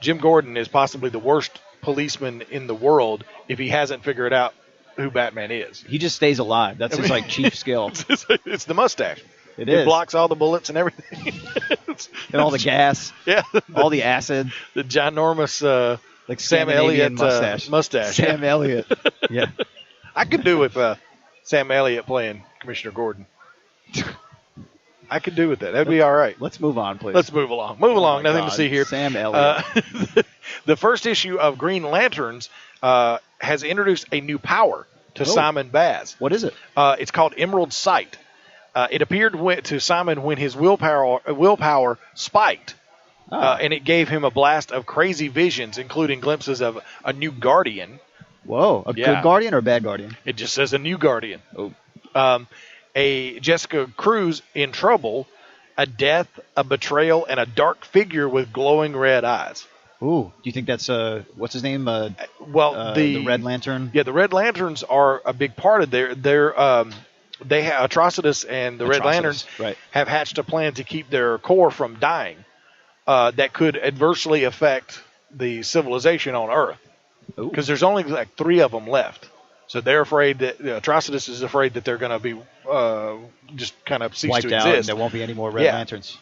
Jim Gordon is possibly the worst policeman in the world if he hasn't figured out who Batman is. He just stays alive. That's his chief skill. It's the mustache. It blocks all the bullets and everything. And all the gas. Yeah. All the acid. The ginormous like Sam Elliott mustache. Sam Elliott. Yeah. I could do with Sam Elliott playing Commissioner Gordon. I could do with that. That'd be all right. Let's move on, please. Let's move along. Move along. Nothing to see here. Sam Elliott. The first issue of Green Lanterns has introduced a new power to Simon Baz. What is it? It's called Emerald Sight. It appeared to Simon when his willpower spiked, and it gave him a blast of crazy visions, including glimpses of a new Guardian. Whoa, a good Guardian or a bad Guardian? It just says a new Guardian. Oh. A Jessica Cruz in trouble, a death, a betrayal, and a dark figure with glowing red eyes. Ooh, do you think that's what's his name? The Red Lantern. Yeah, the Red Lanterns are a big part of they have Atrocitus and the Red Lanterns have hatched a plan to keep their core from dying. That could adversely affect the civilization on Earth because there's only like 3 of them left. So they're afraid that Atrocitus is afraid that they're going to be just kind of cease wiped to out, exist. and there won't be any more Red Lanterns.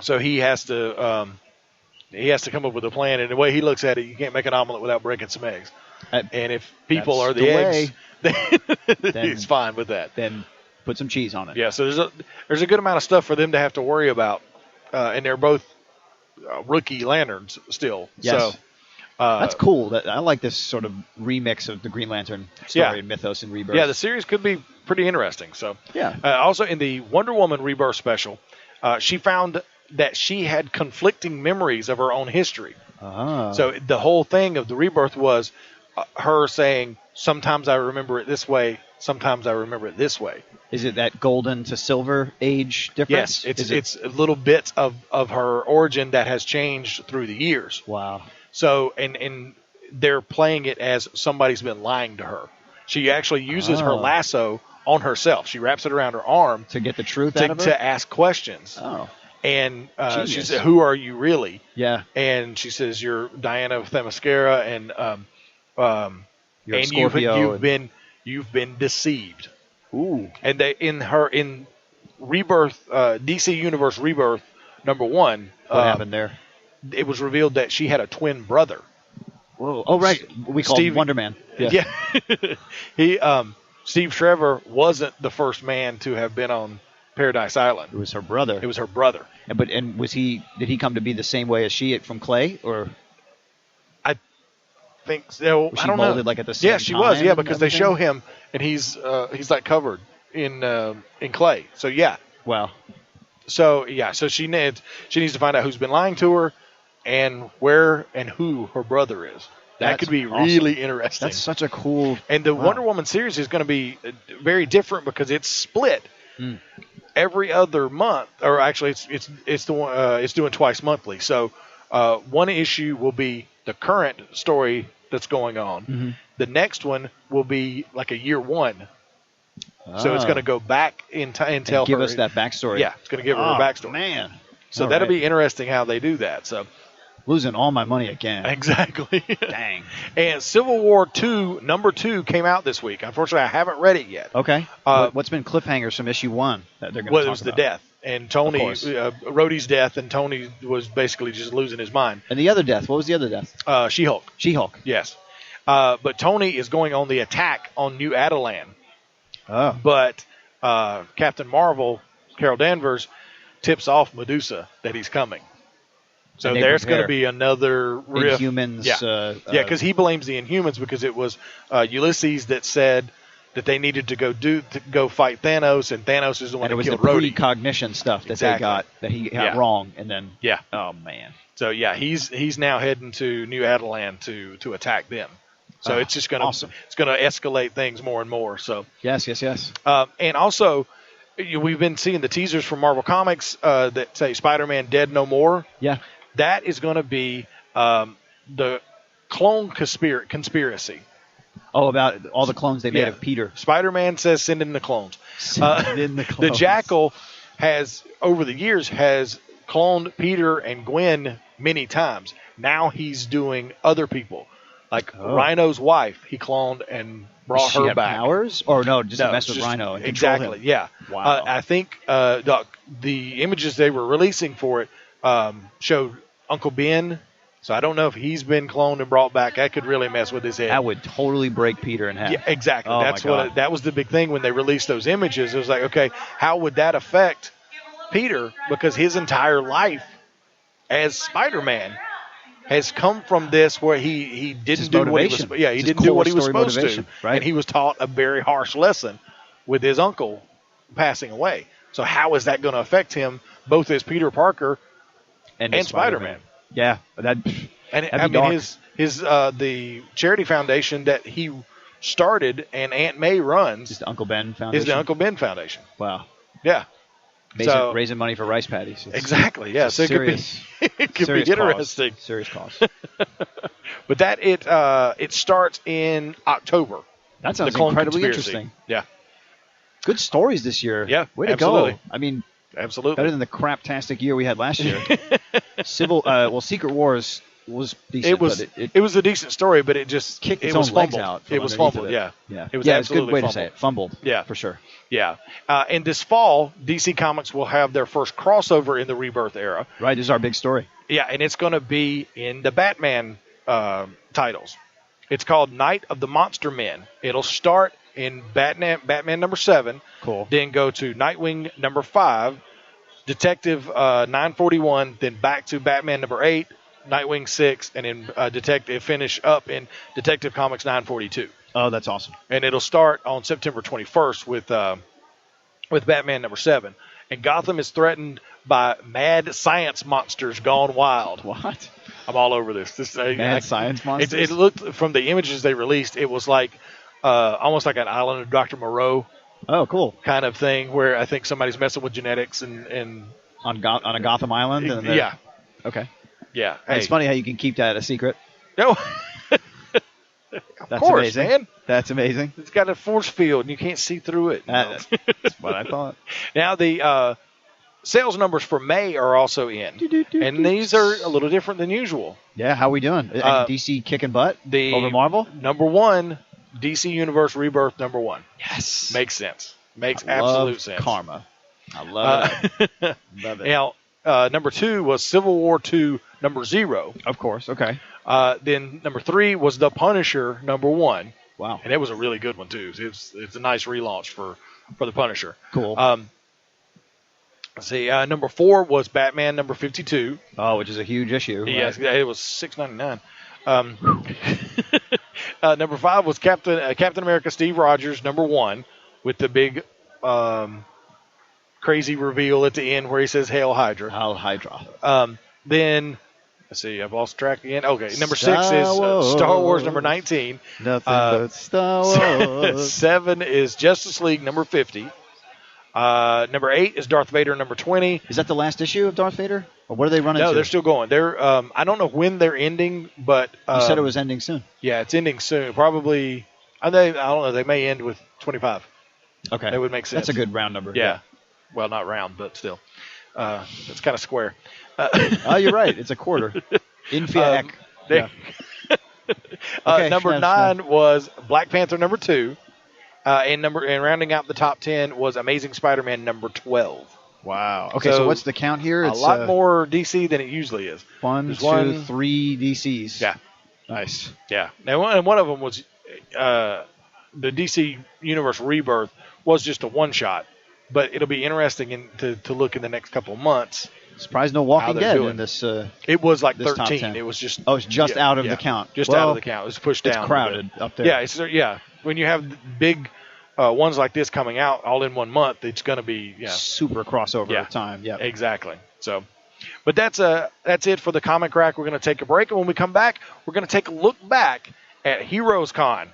So he has to come up with a plan. And the way he looks at it, you can't make an omelet without breaking some eggs. And if people are the eggs, then he's fine with that. Then put some cheese on it. Yeah. So there's a good amount of stuff for them to have to worry about, and they're both rookie lanterns still. Yes. So. That's cool. I like this sort of remix of the Green Lantern story, Mythos and Rebirth. Yeah, the series could be pretty interesting. So, yeah. Also, in the Wonder Woman Rebirth special, she found that she had conflicting memories of her own history. So the whole thing of the Rebirth was her saying, sometimes I remember it this way, sometimes I remember it this way. Is it that golden to silver age difference? Yes, it's little bits of her origin that has changed through the years. Wow. So, and they're playing it as somebody's been lying to her. She actually uses her lasso on herself. She wraps it around her arm to get the truth out of her? to ask questions. Oh. And she said, "Who are you really?" Yeah. And she says, "You're Diana of Themyscira, and You're a and Scorpio you've been deceived." Ooh. And they in Rebirth, DC Universe Rebirth #1. What happened there? It was revealed that she had a twin brother. Whoa. Oh, right. We call him Wonder Man. Yeah. He Steve Trevor wasn't the first man to have been on Paradise Island. It was her brother. It was her brother. And was he? Did he come to be the same way as she from clay, or? I think so. Was she I don't molded know. like at the same Yeah, she was. time Yeah, and because they everything? show him and he's like covered in clay. So yeah. Wow. So yeah. So she needs to find out who's been lying to her, and where and who her brother is. That That's could be awesome. really interesting. That's such a cool. And the wow. Wonder Woman series is going to be very different because it's split every other month, or actually, it's doing twice monthly. So one issue will be the current story that's going on. Mm-hmm. The next one will be like a year one. So it's going to go back in time and tell give her, us that backstory. Yeah, it's going to give her her backstory. Man. So All that'll right. be interesting how they do that. So Losing all my money again. exactly. Dang. And Civil War 2 #2 came out this week. Unfortunately, I haven't read it yet. Okay. What's been cliffhangers from issue 1 that they're going to Well, talk it was the about? death, and Tony, Of course. Rhodey's death, and Tony was basically just losing his mind. And the other death. What was the other death? She-Hulk, She-Hulk. yes. But Tony is going on the attack on New Adelan. Oh. But Captain Marvel, Carol Danvers, tips off Medusa that he's coming. So And they there's going to prepare. be another rift. Inhumans. Yeah, because he blames the Inhumans because it was Ulysses that said that they needed to go fight Thanos, and Thanos is the one and it that was the killed Rhodey. precognition stuff that Exactly. they got that he got Yeah. wrong, and then Yeah. oh man, So yeah, he's now heading to New Adelan to attack them. So it's just gonna awesome. it's gonna escalate things more and more. So yes. and also we've been seeing the teasers from Marvel Comics that say Spider-Man Dead No More. Yeah, That is going to be the clone conspiracy. Oh, about all the clones they made Yeah. of Peter. Spider-Man says send in the clones. Send in the The clones. Jackal has over the years has cloned Peter and Gwen many times. Now he's doing other people. Like Rhino's wife, he cloned and brought she her had back. powers, or no, just to mess with just- Rhino. And control exactly, him. yeah. Wow. I think the images they were releasing for it showed Uncle Ben. So I don't know if he's been cloned and brought back. That could really mess with his head. That would totally break Peter in half. Yeah, exactly. Oh, That's my God. that was the big thing when they released those images. It was like, okay, how would that affect Peter? Because his entire life as Spider-Man has come from this where he didn't His do what he was. motivation. Yeah, he His didn't do core what he was story supposed to, motivation, right? and he was taught a very harsh lesson with his uncle passing away. So how is that going to affect him, both as Peter Parker and as Spider-Man? Yeah, And that'd I be mean, dark. his the charity foundation that he started and Aunt May runs Just the Uncle Ben Foundation. is the Uncle Ben Foundation. Wow. Yeah, Raising money for rice patties. It's- exactly. Yeah, it's so a it could be serious, it could be serious interesting. Cause. Serious cause. But that it starts in October. That sounds The Clone incredibly Conspiracy. interesting. Yeah, Good stories this year. Yeah, Way to absolutely. go. I mean, absolutely. better than the craptastic year we had last year. Secret Wars was decent. It was but it was a decent story, but it just kicked its it was own legs fumbled. out. From It was underneath fumbled. of it. Yeah, Yeah. It was yeah, it's a good absolutely way fumbled. to say it. Fumbled. Yeah. For sure. Yeah, and this fall, DC Comics will have their first crossover in the Rebirth era. Right. This is our big story. Yeah, and it's going to be in the Batman titles. It's called Night of the Monster Men. It'll start in Batman #7. Cool. Then go to Nightwing #5, Detective 941, then back to Batman #8, Nightwing 6, and then finish up in Detective Comics 942. Oh, that's awesome. And it'll start on September 21st with Batman #7. And Gotham is threatened by mad science monsters gone wild. What? I'm all over this. Mad science monsters? It looked from the images they released. It was like almost like an Island of Dr. Moreau Oh, cool. kind of thing, where I think somebody's messing with genetics and On a Gotham Island? And yeah. Okay. Yeah. It's funny how you can keep that a secret. No. That's course, amazing. man. That's amazing. It's got a force field, and you can't see through it. That's what I thought. Now, the sales numbers for May are also in, and these are a little different than usual. Yeah, how we doing? DC kicking butt over Marvel? Number one, DC Universe Rebirth number 1. Yes. Makes sense. Makes I absolute love sense. Karma. I love it. Love it. Now, number 2 was Civil War 2 number 0. Of course, okay. Then number 3 was The Punisher number 1. Wow. And it was a really good one, too. It's a nice relaunch for The Punisher. Cool. Let's see. Number 4 was Batman number 52. Oh, which is a huge issue. Yes, right? it was $6.99. Number 5 was Captain America Steve Rogers number 1 with the big crazy reveal at the end where he says Hail Hydra. Hail Hydra. Then, let's see, I've lost track again. Okay, number 6 is Star Wars number 19. Nothing but Star Wars. 7 is Justice League number 50. Number 8 is Darth Vader number 20. Is that the last issue of Darth Vader? Or what are they running to? No, they're still going. They're I don't know when they're ending, but you said it was ending soon. Yeah, it's ending soon. Probably. I don't know. They may end with 25. Okay, that would make sense. That's a good round number. Yeah. Well, not round, but still, it's kind of square. Oh, you're right. It's a quarter. Infiac. Yeah. Okay, number 9 was Black Panther number 2, and rounding out the top 10 was Amazing Spider-Man number 12. Wow. Okay, so what's the count here? It's a lot more DC than it usually is. 1, 2, 3 DCs. Yeah. Nice. Yeah. Now, and one of them was the DC Universe Rebirth was just a one-shot, but it'll be interesting to look in the next couple of months. Surprised no Walking Dead in this. It was like this 13. It was just. Oh, it's just out of the count. Just out of the count. It was pushed down. It's crowded up there. Yeah, when you have big ones like this coming out all in 1 month, it's going to be super crossover time. Yeah, exactly. So, but that's it for the Comic Rack. We're going to take a break, and when we come back, we're going to take a look back at HeroesCon.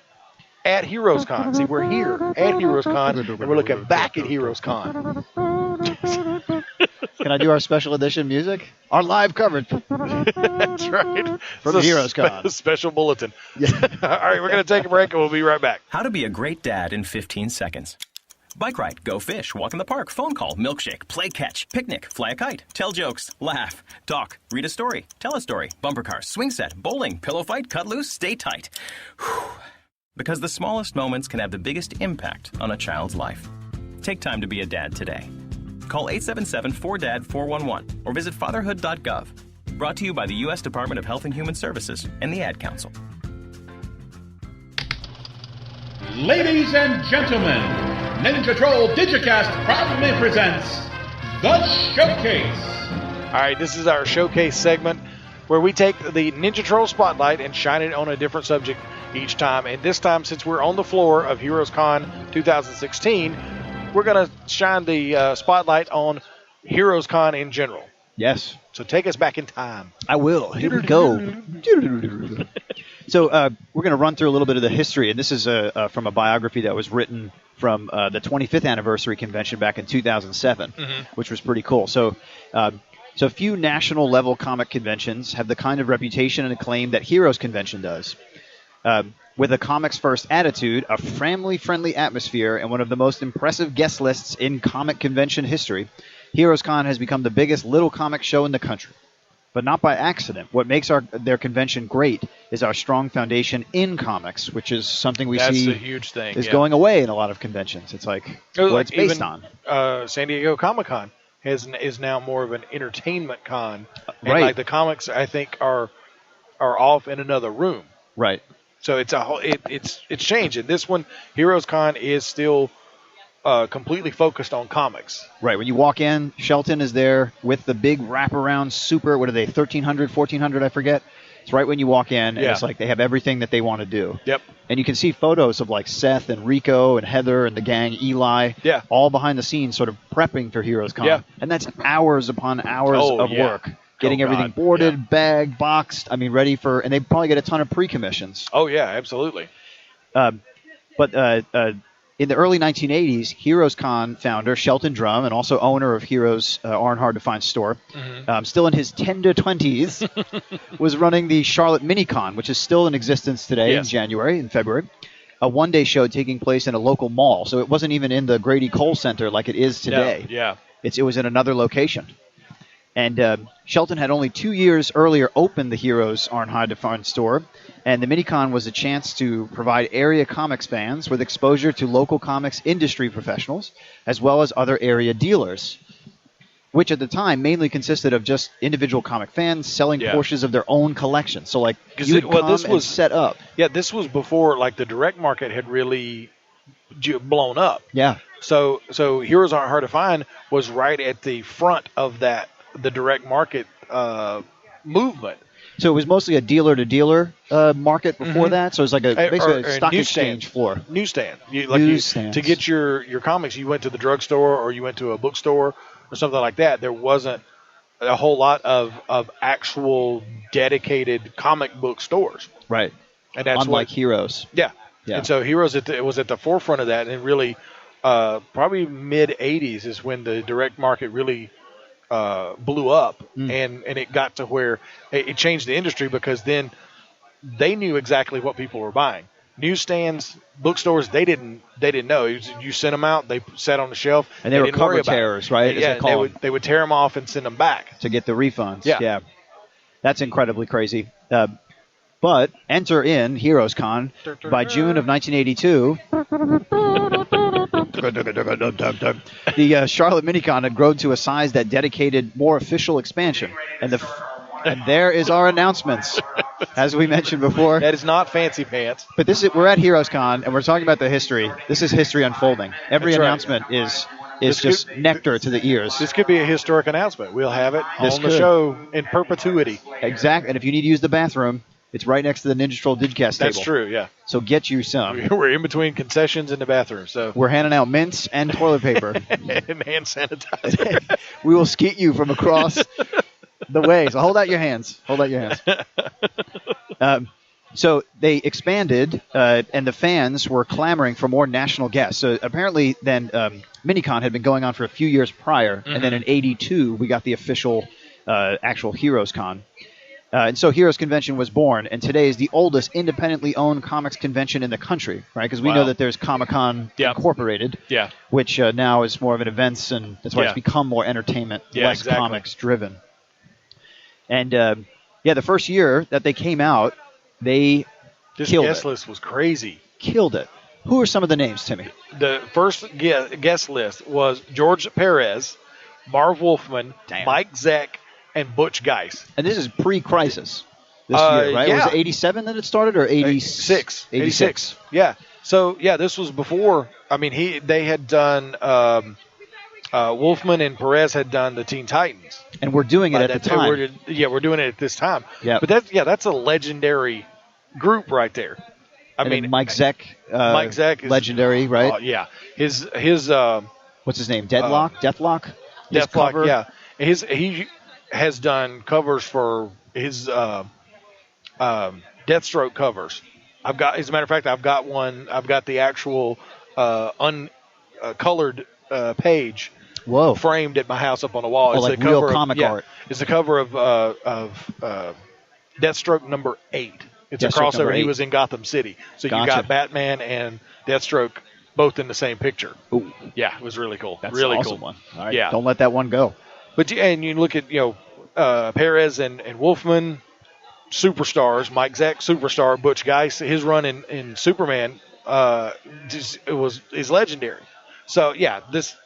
At HeroesCon. See, we're here at HeroesCon, and we're looking back at HeroesCon. Can I do our special edition music? Our live coverage. That's right. For the HeroesCon. Special bulletin. Yeah. All right, we're going to take a break, and we'll be right back. How to be a great dad in 15 seconds. Bike ride, go fish, walk in the park, phone call, milkshake, play catch, picnic, fly a kite, tell jokes, laugh, talk, read a story, tell a story, bumper cars, swing set, bowling, pillow fight, cut loose, stay tight. Whew. Because the smallest moments can have the biggest impact on a child's life. Take time to be a dad today. Call 877-4DAD-411 or visit fatherhood.gov. Brought to you by the U.S. Department of Health and Human Services and the Ad Council. Ladies and gentlemen, Ninja Troll Digicast proudly presents The Showcase. All right, this is our showcase segment where we take the Ninja Troll spotlight and shine it on a different subject each time. And this time, since we're on the floor of HeroesCon 2016, we're going to shine the spotlight on HeroesCon in general. Yes. So take us back in time. I will. Here we go. So we're going to run through a little bit of the history, and this is from a biography that was written from the 25th anniversary convention back in 2007, which was pretty cool. So few national-level comic conventions have the kind of reputation and acclaim that Heroes Convention does. With a comics-first attitude, a family-friendly atmosphere, and one of the most impressive guest lists in comic convention history, HeroesCon has become the biggest little comic show in the country. But not by accident. What makes their convention great is our strong foundation in comics, which is something we see That's a huge thing, is going away in a lot of conventions. It's like what it's based on. San Diego Comic-Con is now more of an entertainment con. And right. Like the comics, I think, are off in another room. Right. So it's it's changing. This one, HeroesCon, is still completely focused on comics. Right. When you walk in, Shelton is there with the big wraparound super, what are they, 1,300, 1,400, I forget. It's right when you walk in, and it's like they have everything that they want to do. Yep. And you can see photos of like Seth and Rico and Heather and the gang, Eli, all behind the scenes sort of prepping for HeroesCon. Yeah. And that's hours upon hours of work. Getting everything boarded, bagged, boxed, ready for, and they probably get a ton of pre-commissions. Oh, yeah, absolutely. But But in the early 1980s, HeroesCon founder Shelton Drum, and also owner of Heroes Aren't Hard to Find store, still in his tender 20s, was running the Charlotte Minicon, which is still in existence today in January and February. A one-day show taking place in a local mall. So it wasn't even in the Grady Cole Center like it is today. No, yeah. It was in another location. And Shelton had only 2 years earlier opened the Heroes Aren't Hard to Find store, and the Minicon was a chance to provide area comics fans with exposure to local comics industry professionals, as well as other area dealers, which at the time mainly consisted of just individual comic fans selling portions of their own collection. So, like, you would come and set up. Yeah, this was before, like, the direct market had really blown up. Yeah. So Heroes Aren't Hard to Find was right at the front of the direct market movement. So it was mostly a dealer-to-dealer market before that. So it was like basically a stock exchange floor. Newsstand. To get your comics, you went to the drugstore or you went to a bookstore or something like that. There wasn't a whole lot of actual dedicated comic book stores. Right. And that's unlike Heroes. Yeah. And so Heroes was at the forefront of that, and really probably mid-'80s is when the direct market really blew up, and it got to where it changed the industry, because then they knew exactly what people were buying. Newsstands, bookstores, they didn't know. You sent them out, they sat on the shelf, and they were cover tearers, right? They would tear them off and send them back to get the refunds. Yeah. That's incredibly crazy. But enter in HeroesCon by June of 1982. The Charlotte Minicon had grown to a size that dedicated more official expansion. And there is our announcements, as we mentioned before. That is not fancy pants. But we're at HeroesCon, and we're talking about the history. This is history unfolding. Every announcement is just nectar to the ears. This could be a historic announcement. We'll have it on the show in perpetuity. Exactly. And if you need to use the bathroom, it's right next to the Ninja Troll Digicast table. That's true, yeah. So get you some. We're in between concessions in the bathroom. So we're handing out mints and toilet paper. And hand sanitizer. We will skeet you from across the way. So hold out your hands. So they expanded, and the fans were clamoring for more national guests. So apparently then Minicon had been going on for a few years prior, and then in 82 we got the official actual HeroesCon. And so Heroes Convention was born, and today is the oldest independently owned comics convention in the country, right? Because we know that there's Comic-Con Incorporated, which now is more of an events, and that's why it's become more entertainment, less comics-driven. And, the first year that they came out, they killed it. This guest list was crazy. Killed it. Who are some of the names, Timmy? The first guest list was George Perez, Marv Wolfman, Mike Zeck, and Butch Geist. And this is pre-crisis this year, right? Yeah. Was it 87 that it started, or 86? 86. Yeah. So, this was before. I mean, they had done Wolfman and Perez had done the Teen Titans. And we're doing it at the time. We're doing it at this time. Yeah. But that's a legendary group right there. I mean, Mike Zeck is legendary, right? Yeah. His what's his name? Deathlock? Deathlock, yeah. He has done covers for his Deathstroke covers. As a matter of fact, I've got one. I've got the actual uncolored page. Whoa! Framed at my house up on the wall. It's like real comic art. It's a cover of Deathstroke number 8. It's a crossover. He was in Gotham City, so you got Batman and Deathstroke both in the same picture. Ooh. Yeah, it was really cool. That's really an awesome cool one. All right. Yeah, don't let that one go. But you look at Perez and Wolfman, superstars. Mike Zeck, superstar. Butch Geist, his run in Superman is legendary. So these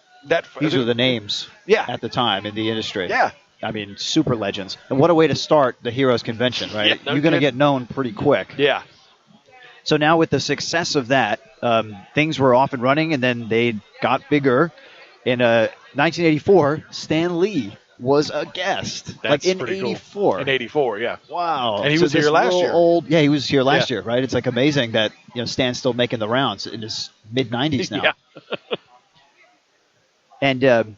are the names. Yeah. At the time in the industry. Yeah. I mean, super legends. And what a way to start the Heroes Convention, right? Yeah, You're going to get known pretty quick. Yeah. So now with the success of that, things were off and running, and then they got bigger. In 1984, Stan Lee was a guest. That's in pretty 84. Cool. In 84, yeah. Wow. And he was here last year. He was here last year, right? It's like amazing that Stan's still making the rounds in his mid-90s now. Yeah. And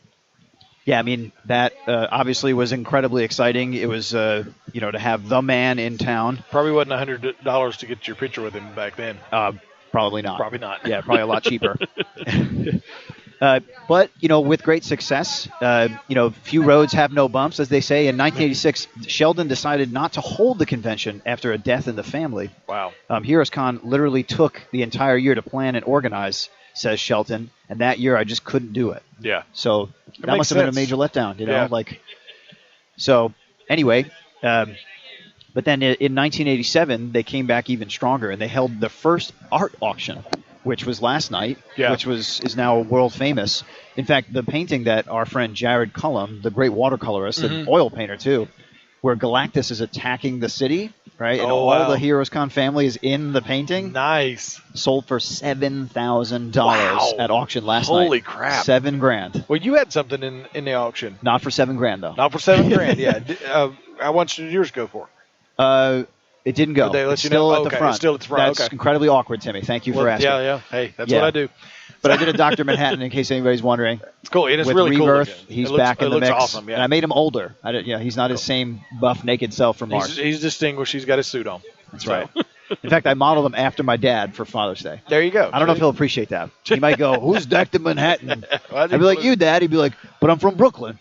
I mean, that obviously was incredibly exciting. It was, to have the man in town. Probably wasn't $100 to get your picture with him back then. Probably not. Probably not. Yeah, probably a lot cheaper. But, with great success, few roads have no bumps, as they say. In 1986, Sheldon decided not to hold the convention after a death in the family. Wow. HeroesCon literally took the entire year to plan and organize, says Shelton, and that year I just couldn't do it. Yeah. So that makes must have been a sense. major letdown, Yeah. So anyway, but then in 1987, they came back even stronger, and they held the first art auction, which was last night, which is now world famous. In fact, the painting that our friend Jared Cullum, the great watercolorist and oil painter too, where Galactus is attacking the city, right? And all the HeroesCon family is in the painting. Nice. Sold for $7,000 at auction last night. Holy crap. $7,000. Well, you had something in the auction. Not for $7,000 though. Not for $7,000, yeah. How much did yours go for? It didn't go. Did they let It's you still know? at the Okay, front. it's still at the front, That's okay. incredibly awkward, Timmy. Thank you for asking. Yeah. Hey, that's what I do. But I did a Dr. Manhattan, in case anybody's wondering. It's cool. It is With really Rebirth, cool. he's back in the mix. It looks awesome, yeah. And I made him older. He's not his same buff, naked self from Mars. He's distinguished. He's got his suit on. That's right. In fact, I modeled him after my dad for Father's Day. There you go. I don't know if he'll appreciate that. He might go, "Who's Dr. Manhattan?" I'd be like, "You, Dad." He'd be like, "But I'm from Brooklyn."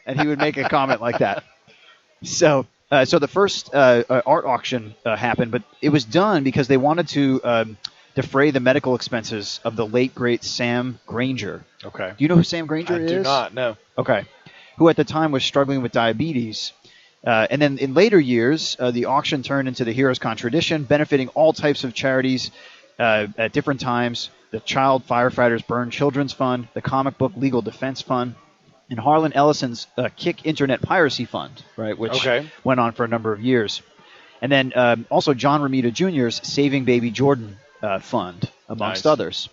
And he would make a comment like that. So the first art auction happened, but it was done because they wanted to defray the medical expenses of the late, great Sam Granger. Okay. Do you know who Sam Granger is? I do not, no. Okay. Who at the time was struggling with diabetes. And then in later years, the auction turned into the HeroesCon tradition, benefiting all types of charities at different times. The Child Firefighters Burn Children's Fund, the Comic Book Legal Defense Fund, and Harlan Ellison's Kick Internet Piracy Fund, right, which went on for a number of years. And then also John Romita Jr.'s Saving Baby Jordan Fund, amongst others.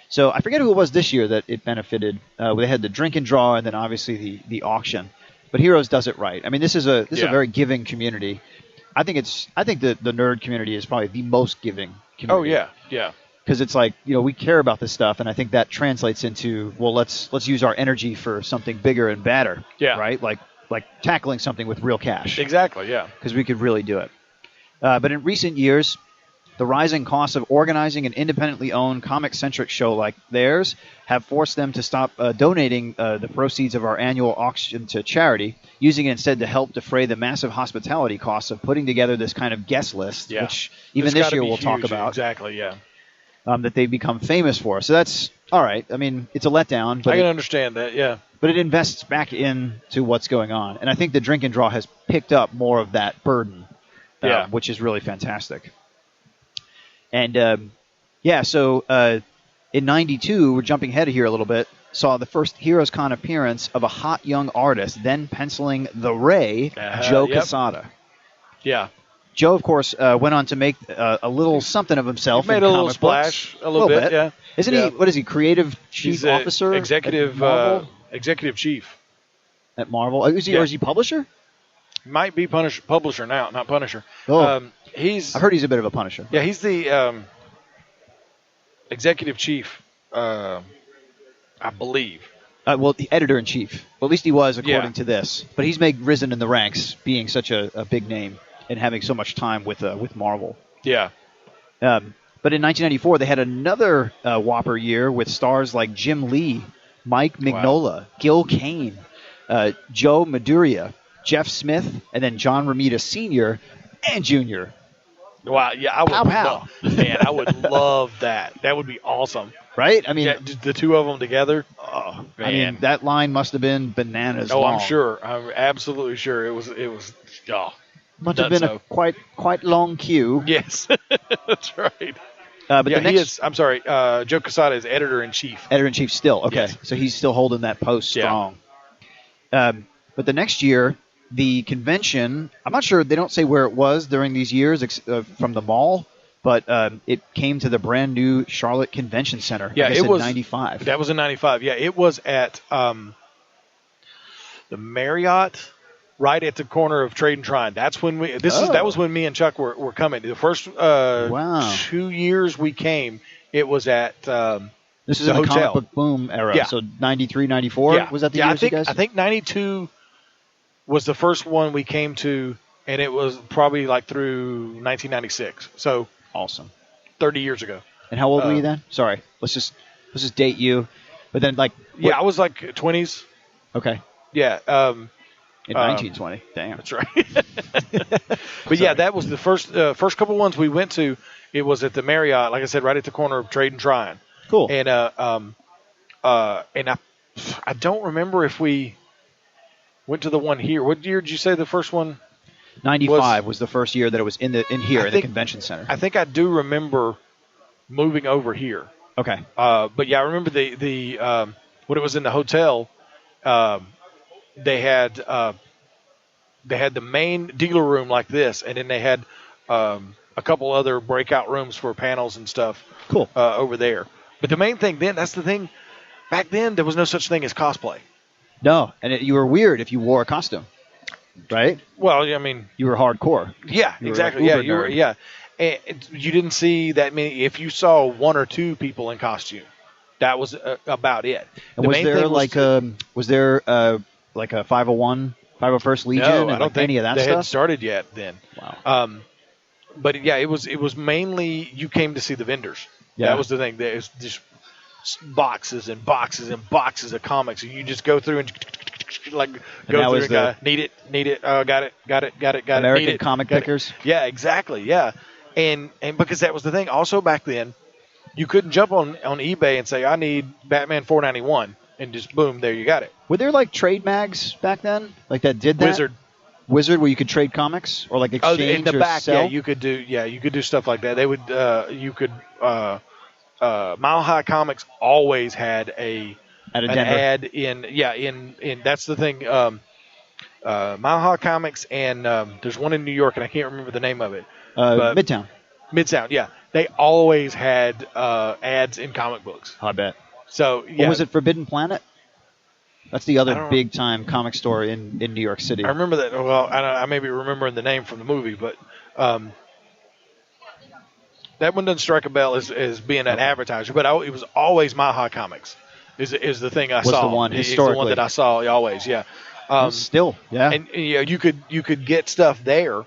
So I forget who it was this year that it benefited. They had the drink and draw, and then obviously the auction. But Heroes does it right. I mean, this is a very giving community. I think the nerd community is probably the most giving community. Oh yeah. Because it's like, we care about this stuff, and I think that translates into, well, let's use our energy for something bigger and badder. Yeah. Right? Like tackling something with real cash. Exactly. Yeah. Because we could really do it. But in recent years, the rising costs of organizing an independently owned comic-centric show like theirs have forced them to stop donating the proceeds of our annual auction to charity, using it instead to help defray the massive hospitality costs of putting together this kind of guest list, which even this year we'll talk about. Exactly, yeah. That they've become famous for. So that's all right. I mean, it's a letdown. But I can understand that, yeah. But it invests back into what's going on. And I think the drink and draw has picked up more of that burden, which is really fantastic. And, so in 92, we're jumping ahead here a little bit, saw the first HeroesCon appearance of a hot young artist, then penciling the Ray, Joe Quesada. Yeah. Joe, of course, went on to make a little something of himself. He made a little splash, a little bit, yeah. Isn't he, what is he, creative chief officer? Executive chief. At Marvel? Or is he publisher? Might be publisher now, not Punisher. Oh. I heard he's a bit of a Punisher. Yeah, he's the executive chief, I believe. The editor-in-chief. Well, at least he was, according to this. But he's risen in the ranks, being such a big name and having so much time with Marvel. Yeah. But in 1994, they had another whopper year with stars like Jim Lee, Mike Mignola, Gil Kane, Joe Maduria, Jeff Smith, and then John Romita Sr. and Jr. Wow, yeah, I would man, I would love that. That would be awesome. Right? I mean, the two of them together. Oh, man. I mean, that line must have been bananas long. I'm sure. I'm absolutely sure it was must have been a quite long queue. Yes. That's right. But he is. I'm sorry. Joe Quesada is editor-in-chief. Editor-in-chief still. Okay. Yes. So he's still holding that post strong. But the next year, the convention, I'm not sure, they don't say where it was during these years from the mall, but it came to the brand new Charlotte Convention Center. Yeah, it was 95. That was in 95. Yeah, it was at the Marriott, right at the corner of Trade and Trine. That's when that was when me and Chuck were coming. The first 2 years we came, it was at this is the in the hotel. comic book boom era. Yeah. So 93, 94? Was that the years you guys? I think 92 was the first one we came to, and it was probably like through 1996. So awesome. 30 years ago. And how old were you then? Sorry, let's just date you. But then, like, Yeah, I was like 20s. okay, Yeah. in 1920. Damn, That's right. But yeah, that was the first couple ones we went to. It was at the Marriott, like I said, right at the corner of Trade and Tryon. cool. And I don't remember if we went to the one here. What year did you say the first one? 95 was the first year that it was in the convention center. I think I do remember moving over here. Okay. But yeah, I remember the when it was in the hotel, they had the main dealer room like this, and then they had a couple other breakout rooms for panels and stuff. Cool. Over there. But the main thing then, that's the thing. Back then, there was no such thing as cosplay. No, and you were weird if you wore a costume, right? Well, I mean, You were hardcore. yeah, You were exactly. like Yeah, uber you were. nerd. Yeah, and you didn't see that many. If you saw one or two people in costume, that was about it. And The was main there thing like a 501, 501st Legion, No, and I don't like think any of that they stuff? hadn't started yet then. Wow. But yeah, it was mainly you came to see the vendors. Yeah. That was the thing. There was just boxes and boxes and boxes of comics, and you just go through and like that go was through and go, need it. Got it. American need it, comic got it. pickers. Yeah, exactly. Yeah, and because that was the thing. Also back then, you couldn't jump on eBay and say I need Batman 491 and just boom, there you got it. Were there like trade mags back then, like that did that? Wizard, where you could trade comics or like exchange in the or back, sell? you could do stuff like that. They would Mile High Comics always had an Denver. ad in that's the thing. Mile High Comics and there's one in New York and I can't remember the name of it. But Midtown. Midtown, yeah, they always had ads in comic books. I bet. So yeah, Or was it Forbidden Planet? That's the I other don't- big time comic store in New York City. I remember that. Well, I may be remembering the name from the movie, but that one doesn't strike a bell as being an advertiser. But it was always Mile High Comics is the thing I Was saw. the one It's historically. the one that I saw always. Yeah. Still, yeah. And you could get stuff there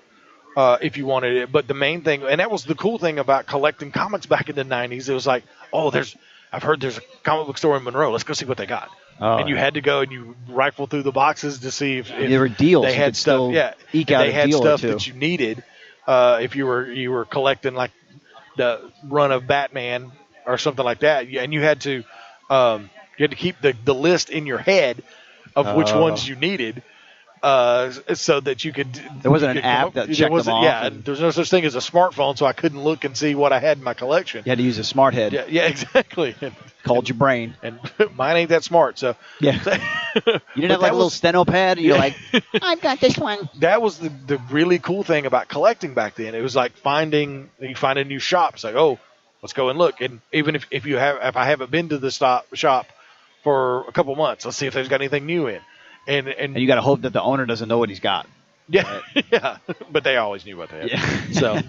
if you wanted it. But the main thing, and that was the cool thing about collecting comics back in the 90s. It was like, I've heard there's a comic book store in Monroe. Let's go see what they got. Oh, And you had to go and you rifle through the boxes to see if there were deals. they You had could stuff. still Yeah, eke if out they a had deal or stuff two. that you needed. If you were collecting like the run of Batman or something like that, and you had to keep the list in your head of which ones you needed. So that you could. There wasn't you an could come app up- that there checked them wasn't- off Yeah, and- there's no such thing as a smartphone, so I couldn't look and see what I had in my collection. You had to use a smart head. Yeah, exactly. Called your brain. And mine ain't that smart, so Yeah. You didn't have like a little steno pad, and you're like, I've got this one. that was the really cool thing about collecting back then. It was like you find a new shop. It's like, oh, let's go and look. And even if I haven't been to the shop for a couple months, let's see if there's got anything new in. And you got to hope that the owner doesn't know what he's got. yeah, yeah, but they always knew what they had. Yeah. So,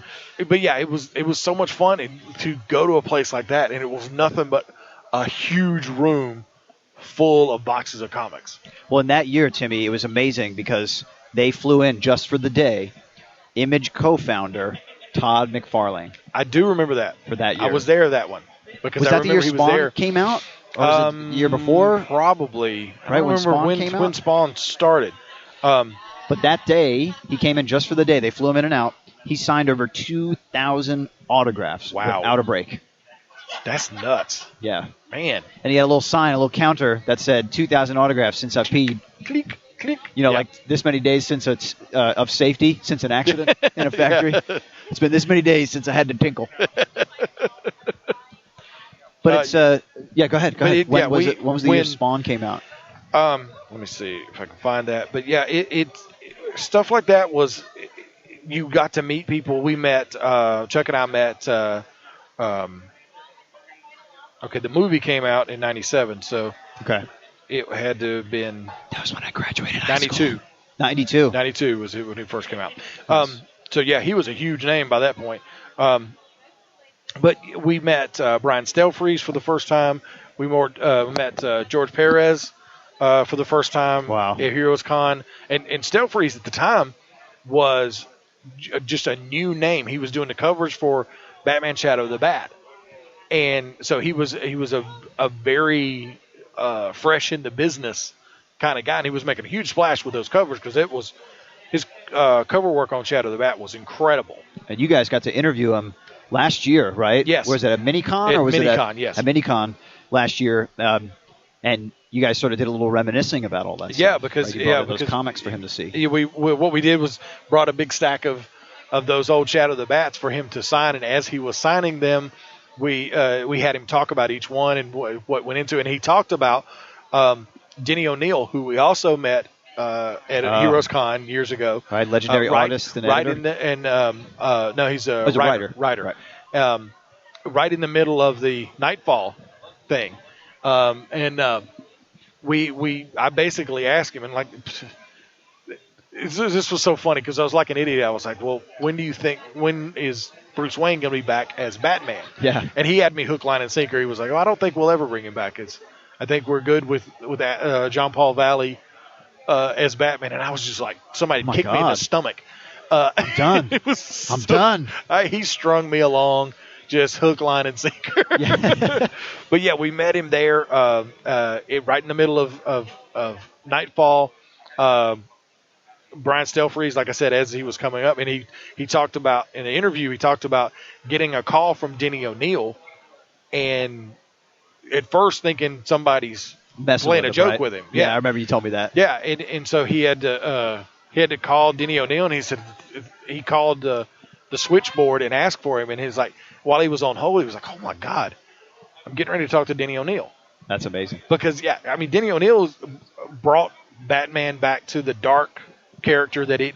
but yeah, it was so much fun to go to a place like that, and it was nothing but a huge room full of boxes of comics. Well, in that year, Timmy, it was amazing because they flew in just for the day. Image co-founder Todd McFarlane I do remember that for that year. I was there that one because Was I that the year remember he was Spawn there. came out? Or was it the year before? Probably. I Right, don't when remember Spawn when, came when out? Spawn started. But that day, he came in just for the day. They flew him in and out. He signed over 2,000 autographs Wow. without a break. That's nuts. Yeah. Man. And he had a little sign, a little counter that said 2,000 autographs since I peed. Click, click. You know, Yeah. like this many days since it's of safety, since an accident in a factory. It's been this many days since I had to tinkle. But it's yeah. Go ahead. Go ahead. When was the year Spawn came out? Let me see if I can find that. But yeah, it stuff like that was. You got to meet people. We met. Chuck and I met. Okay, the movie came out in '97, so Okay. it had to have been That was when I graduated high school. 92. 92. 92 was it when it first came out. So yeah, he was a huge name by that point. But we met Brian Stelfreeze for the first time. We met George Perez for the first time Wow. at HeroesCon. And Stelfreeze at the time was just a new name. He was doing the covers for Batman Shadow of the Bat. And so he was a very fresh in the business kind of guy, and he was making a huge splash with those covers because it was his cover work on Shadow the Bat was incredible. And you guys got to interview him last year, right? Yes. Was it a Minicon or was Minicon, it yes. a Minicon last year? And you guys sort of did a little reminiscing about all that stuff. Yeah, because right? You brought those comics for him to see. Yeah, what we did was brought a big stack of those old Shadow the Bats for him to sign, and as he was signing them, we had him talk about each one and what went into it. And he talked about Denny O'Neil, who we also met at HeroesCon years ago. Right, legendary artist and editor. No, he's a writer. Right. Right in the middle of the Nightfall thing. I basically asked him, and like, this was so funny because I was like an idiot. I was like, well, when is Bruce Wayne going to be back as Batman? Yeah. And he had me hook, line, and sinker. He was like, oh, I don't think we'll ever bring him back. I think we're good with John Paul Valley as Batman. And I was just like, somebody kicked me in the stomach. I'm done. I'm done. He strung me along. Just hook, line, and sinker. Yeah. But yeah, we met him there right in the middle of Nightfall. Brian Stelfreeze, like I said, as he was coming up, and he talked about, in the interview, he talked about getting a call from Denny O'Neil, and at first thinking somebody's playing a joke with him. Yeah, I remember you told me that. Yeah, and so he had to call Denny O'Neil, and he said he called the switchboard and asked for him, and he's like, while he was on hold, he was like, oh my God, I'm getting ready to talk to Denny O'Neil. That's amazing. Because, yeah, I mean, Denny O'Neil brought Batman back to the dark character that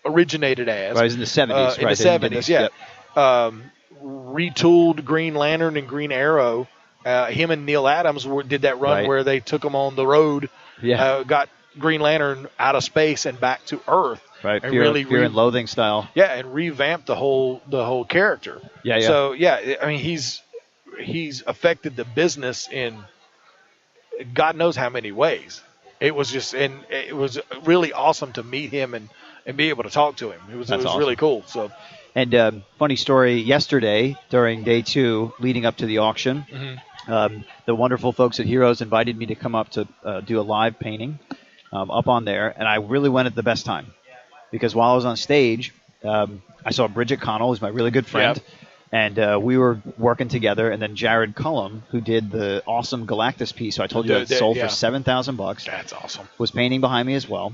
originated as. Right, it was in the 70s, In the 70s, yeah. Yep. Retooled Green Lantern and Green Arrow. Him and Neil Adams did that run where they took him on the road, got Green Lantern out of space and back to Earth. Right, and fear and loathing style. Yeah, and revamped the whole character. Yeah. So, yeah, I mean, he's affected the business in God knows how many ways. It was really awesome to meet him and be able to talk to him. It was awesome. Really cool. So, and funny story, yesterday during day 2 leading up to the auction, the wonderful folks at Heroes invited me to come up to do a live painting up on there, and I really went at the best time because while I was on stage, I saw Bridget Connell, who's my really good friend. Yep. And we were working together, and then Jared Cullum, who did the awesome Galactus piece, so I told you that sold for $7,000. That's awesome. Was painting behind me as well.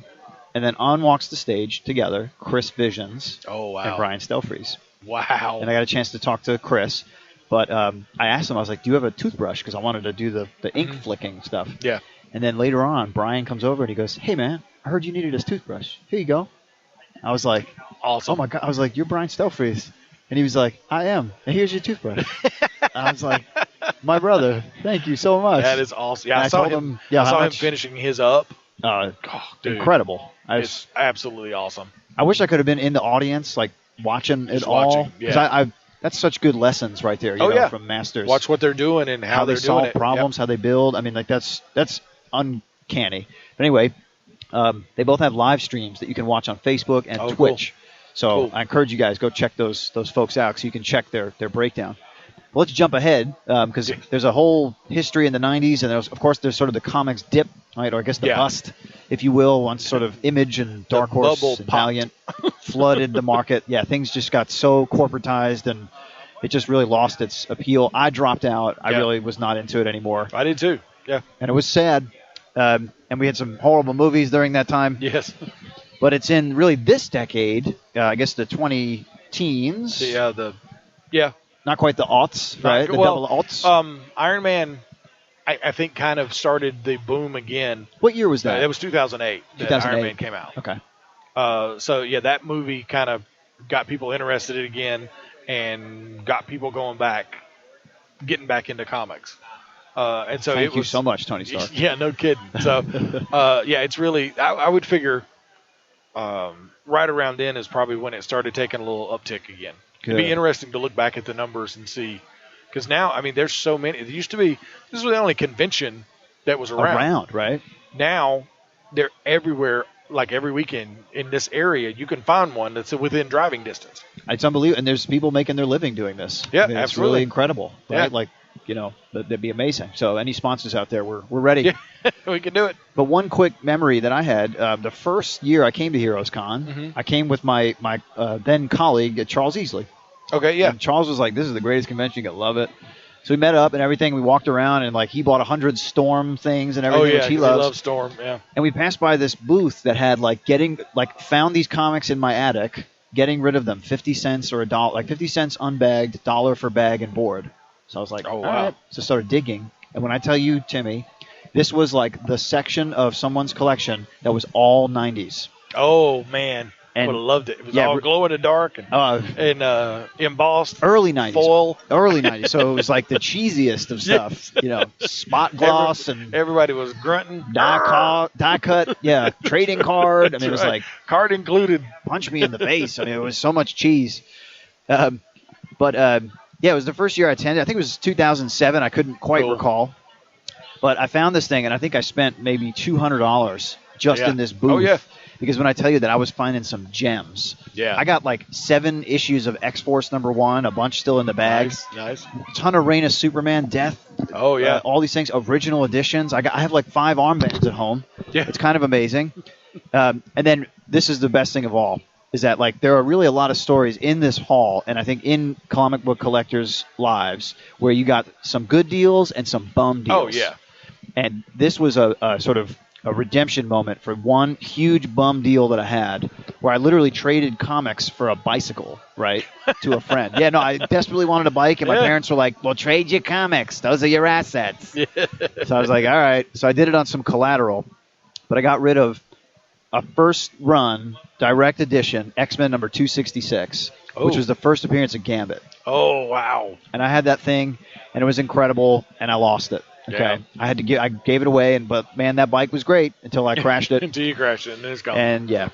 And then on walks the stage together Chris Visions and Brian Stelfreeze. Wow. And I got a chance to talk to Chris, but I asked him, I was like, do you have a toothbrush? Because I wanted to do the ink flicking stuff. Yeah. And then later on, Brian comes over and he goes, hey, man, I heard you needed a toothbrush. Here you go. I was like, awesome. Oh, my God. I was like, you're Brian Stelfreeze. And he was like, I am. And here's your toothbrush. I was like, my brother, thank you so much. That is awesome. Yeah, and I saw him finishing his up. Dude, incredible. It's absolutely awesome. I wish I could have been in the audience, like watching it all. Because that's such good lessons right there, you know, from masters. Watch what they're doing and how they they're solve doing it. problems, how they build. I mean, like that's uncanny. But anyway, they both have live streams that you can watch on Facebook and Twitch. Cool. So I encourage you guys, go check those folks out so you can check their breakdown. Well, let's jump ahead because there's a whole history in the 90s, and of course there's sort of the comics dip, right, or I guess the bust, if you will, once sort of Image and Dark Horse and Valiant flooded the market. Yeah, things just got so corporatized, and it just really lost its appeal. I dropped out. I really was not into it anymore. I did too, yeah. And it was sad, and we had some horrible movies during that time. Yes. But it's in really this decade, I guess the 20-teens. Not quite the aughts, right? The double aughts. Iron Man, I think, kind of started the boom again. What year was that? It was 2008 that Iron Man came out. Okay. So, that movie kind of got people interested again and got people getting back into comics. And so Thank you so much, Tony Stark. Yeah, no kidding. So, it's really, I would figure right around then is probably when it started taking a little uptick again. It'd be interesting to look back at the numbers and see, because now, I mean, there's so many. It used to be, this was the only convention that was around. Right? Now, they're everywhere like every weekend in this area, you can find one that's within driving distance. It's unbelievable, and there's people making their living doing this. Yeah, I mean, it's absolutely. really incredible, right? Yeah. Like, that'd be amazing. So, any sponsors out there, we're ready. Yeah, we can do it. But one quick memory that I had: the first year I came to HeroesCon, Mm-hmm. I came with my then colleague Charles Easley. Okay, yeah. And Charles was like, "This is the greatest convention. You're gonna love it." So we met up and everything. We walked around and like he bought 100 Storm things and everything, which he 'cause loves. He loves Storm, yeah. And we passed by this booth that had found these comics in my attic, getting rid of them, 50 cents or $1, like 50 cents unbagged, $1 for bag and board. So I was like, Oh, all wow. right. So I started digging. And when I tell you, Timmy, this was like the section of someone's collection that was all 90s. Oh, man. I And- would have loved it. It was yeah, all glow in the dark and embossed. Early 90s. Foil. Early 90s. So it was like the cheesiest of stuff. Spot gloss and Everybody was grunting. die cut. Yeah, trading card. I mean, it was Right. like Card included. punch me in the face. I mean, it was so much cheese. But it was the first year I attended. I think it was 2007. I couldn't quite Cool. recall. But I found this thing, and I think I spent maybe $200 just Yeah. in this booth. Oh, yeah. Because when I tell you that I was finding some gems. Yeah. I got like 7 issues of X-Force #1, a bunch still in the bag. Nice. A ton of Reign of Superman, Death. Oh, yeah. All these things, original editions. I have like 5 armbands at home. Yeah. It's kind of amazing. And then this is the best thing of all, is that like there are really a lot of stories in this hall, and I think in comic book collectors' lives, where you got some good deals and some bum deals. Oh, yeah. And this was a sort of a redemption moment for one huge bum deal that I had, where I literally traded comics for a bicycle, right, to a friend. Yeah, no, I desperately wanted a bike, and my Yeah. parents were like, well, trade your comics. Those are your assets. So I was like, all right. So I did it on some collateral, but I got rid of a first run, direct edition, X-Men number 266, which Oh. was the first appearance of Gambit. Oh, wow. And I had that thing, and it was incredible, and I lost it. Okay, Yeah. I gave it away, but man, that bike was great until I crashed it. Until you crashed it, and then it's gone. And yeah,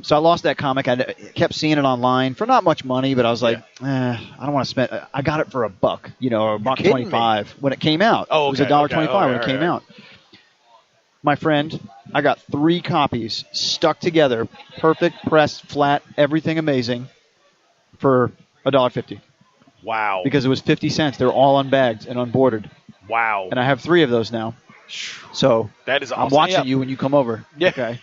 so I lost that comic. I kept seeing it online for not much money, but I was like, I don't want to spend. I got it for $1, or $1.25 when it came out. Oh, It was okay, $1.25 when it okay, came all out. My friend, I got 3 copies stuck together, perfect, pressed, flat, everything amazing, for $1.50 Wow. because it was 50 cents. They were all unbagged and unboarded. Wow. And I have 3 of those now. So That is awesome. I'm watching Yeah. you when you come over. Yeah. Okay.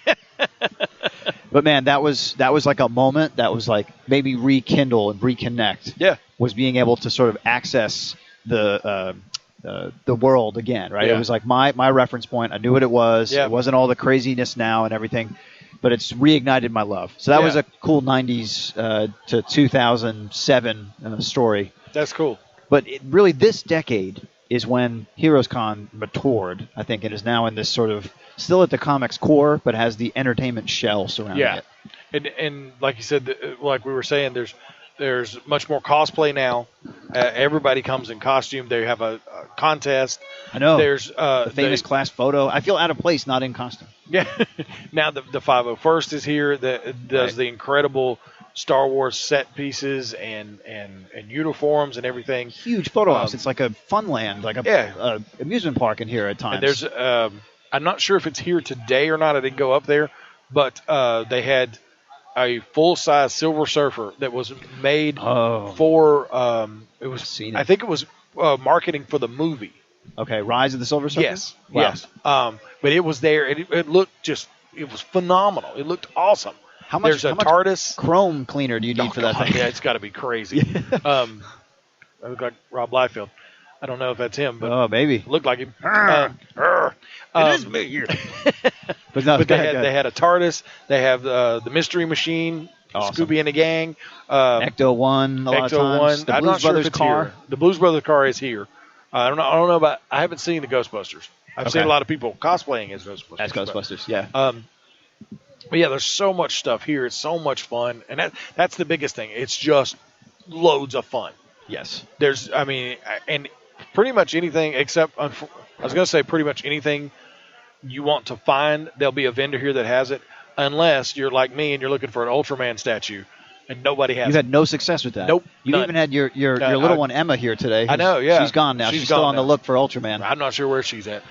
But man, that was like a moment that was like maybe rekindle and reconnect. Yeah. Was being able to sort of access the world again, right? Yeah. It was like my reference point. I knew what it was. Yeah. It wasn't all the craziness now and everything, but it's reignited my love. So that was Yeah. a cool 90s to 2007 story. That's cool. But really, this decade is when HeroesCon matured, I think, and is now in this sort of still at the comics core, but has the entertainment shell surrounding Yeah. it. And like you said, like we were saying, there's much more cosplay now. Everybody comes in costume. They have a contest. I know. There's The famous class photo. I feel out of place not in costume. Yeah. Now the 501st is here that does Right. the incredible Star Wars set pieces and uniforms and everything. Huge photo ops. It's like a fun land, like a Yeah. amusement park in here at times. And there's I'm not sure if it's here today or not. I didn't go up there, but they had a full-size Silver Surfer that was made for it was seen it. I think it was marketing for the movie. Okay, Rise of the Silver Surfer? Yes, Wow. yes. But it was there. It looked it was phenomenal. It looked awesome. How much, There's a how much TARDIS. chrome cleaner do you need for that God, thing? Yeah, it's got to be crazy. I look like Rob Liefeld. I don't know if that's him, but Oh, maybe. it looked like him. It is me here. But no, But go they ahead, had, go they ahead. had a TARDIS. They have the Mystery Machine, Awesome. Scooby and the Gang, Ecto One. A lot of Ecto times. One. The I'm Blues not sure Brothers if it's car. here. The Blues Brothers car is here. I don't know about. I haven't seen the Ghostbusters. I've seen Okay. a lot of people cosplaying as Ghostbusters. That's but- Ghostbusters. Yeah. But yeah, there's so much stuff here. It's so much fun, and that's the biggest thing. It's just loads of fun. Yes. And pretty much anything except, I was going to say pretty much anything you want to find, there'll be a vendor here that has it, unless you're like me and you're looking for an Ultraman statue, and nobody has You've it. had no success with that. Nope, You none. even had your little one Emma here today. I know, yeah. She's gone now. She's She's still gone on the now. look for Ultraman. I'm not sure where she's at.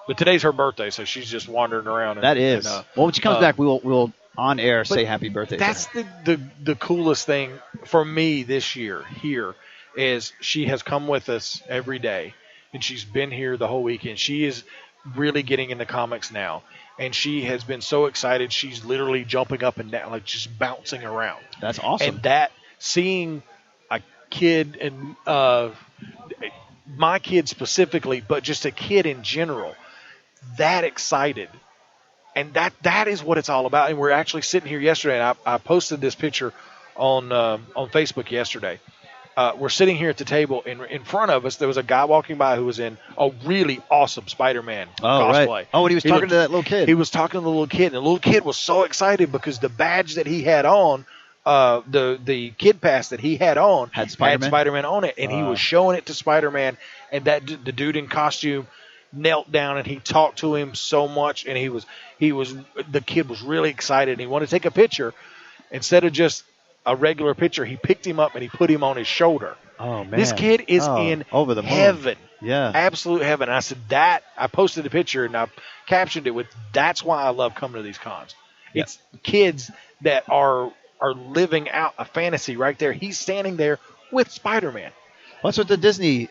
But today's her birthday, so she's just wandering around. That is. And, well, when she comes back, we'll on air say happy birthday. That's the coolest thing for me this year here is she has come with us every day, and she's been here the whole weekend. She is really getting into comics now, and she has been so excited. She's literally jumping up and down, like just bouncing around. That's awesome. And that seeing a kid and my kid specifically, but just a kid in general, that excited. And that is what it's all about. And we're actually sitting here yesterday, and I posted this picture on Facebook yesterday. We're sitting here at the table, and in front of us, there was a guy walking by who was in a really awesome Spider-Man cosplay. Right. Oh, and he was talking to that little kid. He was talking to the little kid, and the little kid was so excited because the badge that he had on, the kid pass that he had on, had Spider-Man on it, and he was showing it to Spider-Man, and the dude in costume knelt down and he talked to him so much, and the kid was really excited and he wanted to take a picture. Instead of just a regular picture, he picked him up and he put him on his shoulder. Oh man, this kid is in over the moon. heaven. Yeah, absolute heaven. And I said that I posted a picture and I captioned it with, that's why I love coming to these cons. It's kids that are living out a fantasy right there. He's standing there with Spider-Man. Well, that's what the Disney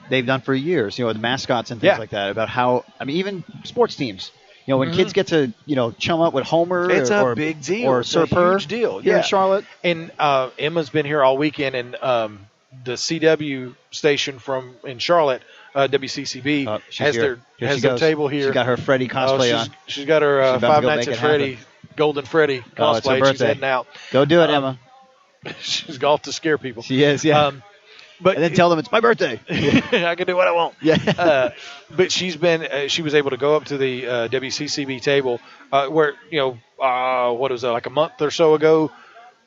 they've done for years, the mascots and things like that, about how, even sports teams, when kids get to, chum up with Homer it's or a big deal. Or it's Sir a Purr huge deal. Here in Charlotte. And Emma's been here all weekend, and the CW station in Charlotte, WCCB, has their table here. She's got her Freddy cosplay on. She's got her Five Nights at Freddy, Golden Freddy cosplay. She's heading out. Go do it, Emma. She's golf to scare people. She is, yeah. But and then tell them it's my birthday. I can do what I want. Yeah. But she was able to go up to the WCCB table where, what was it, like a month or so ago,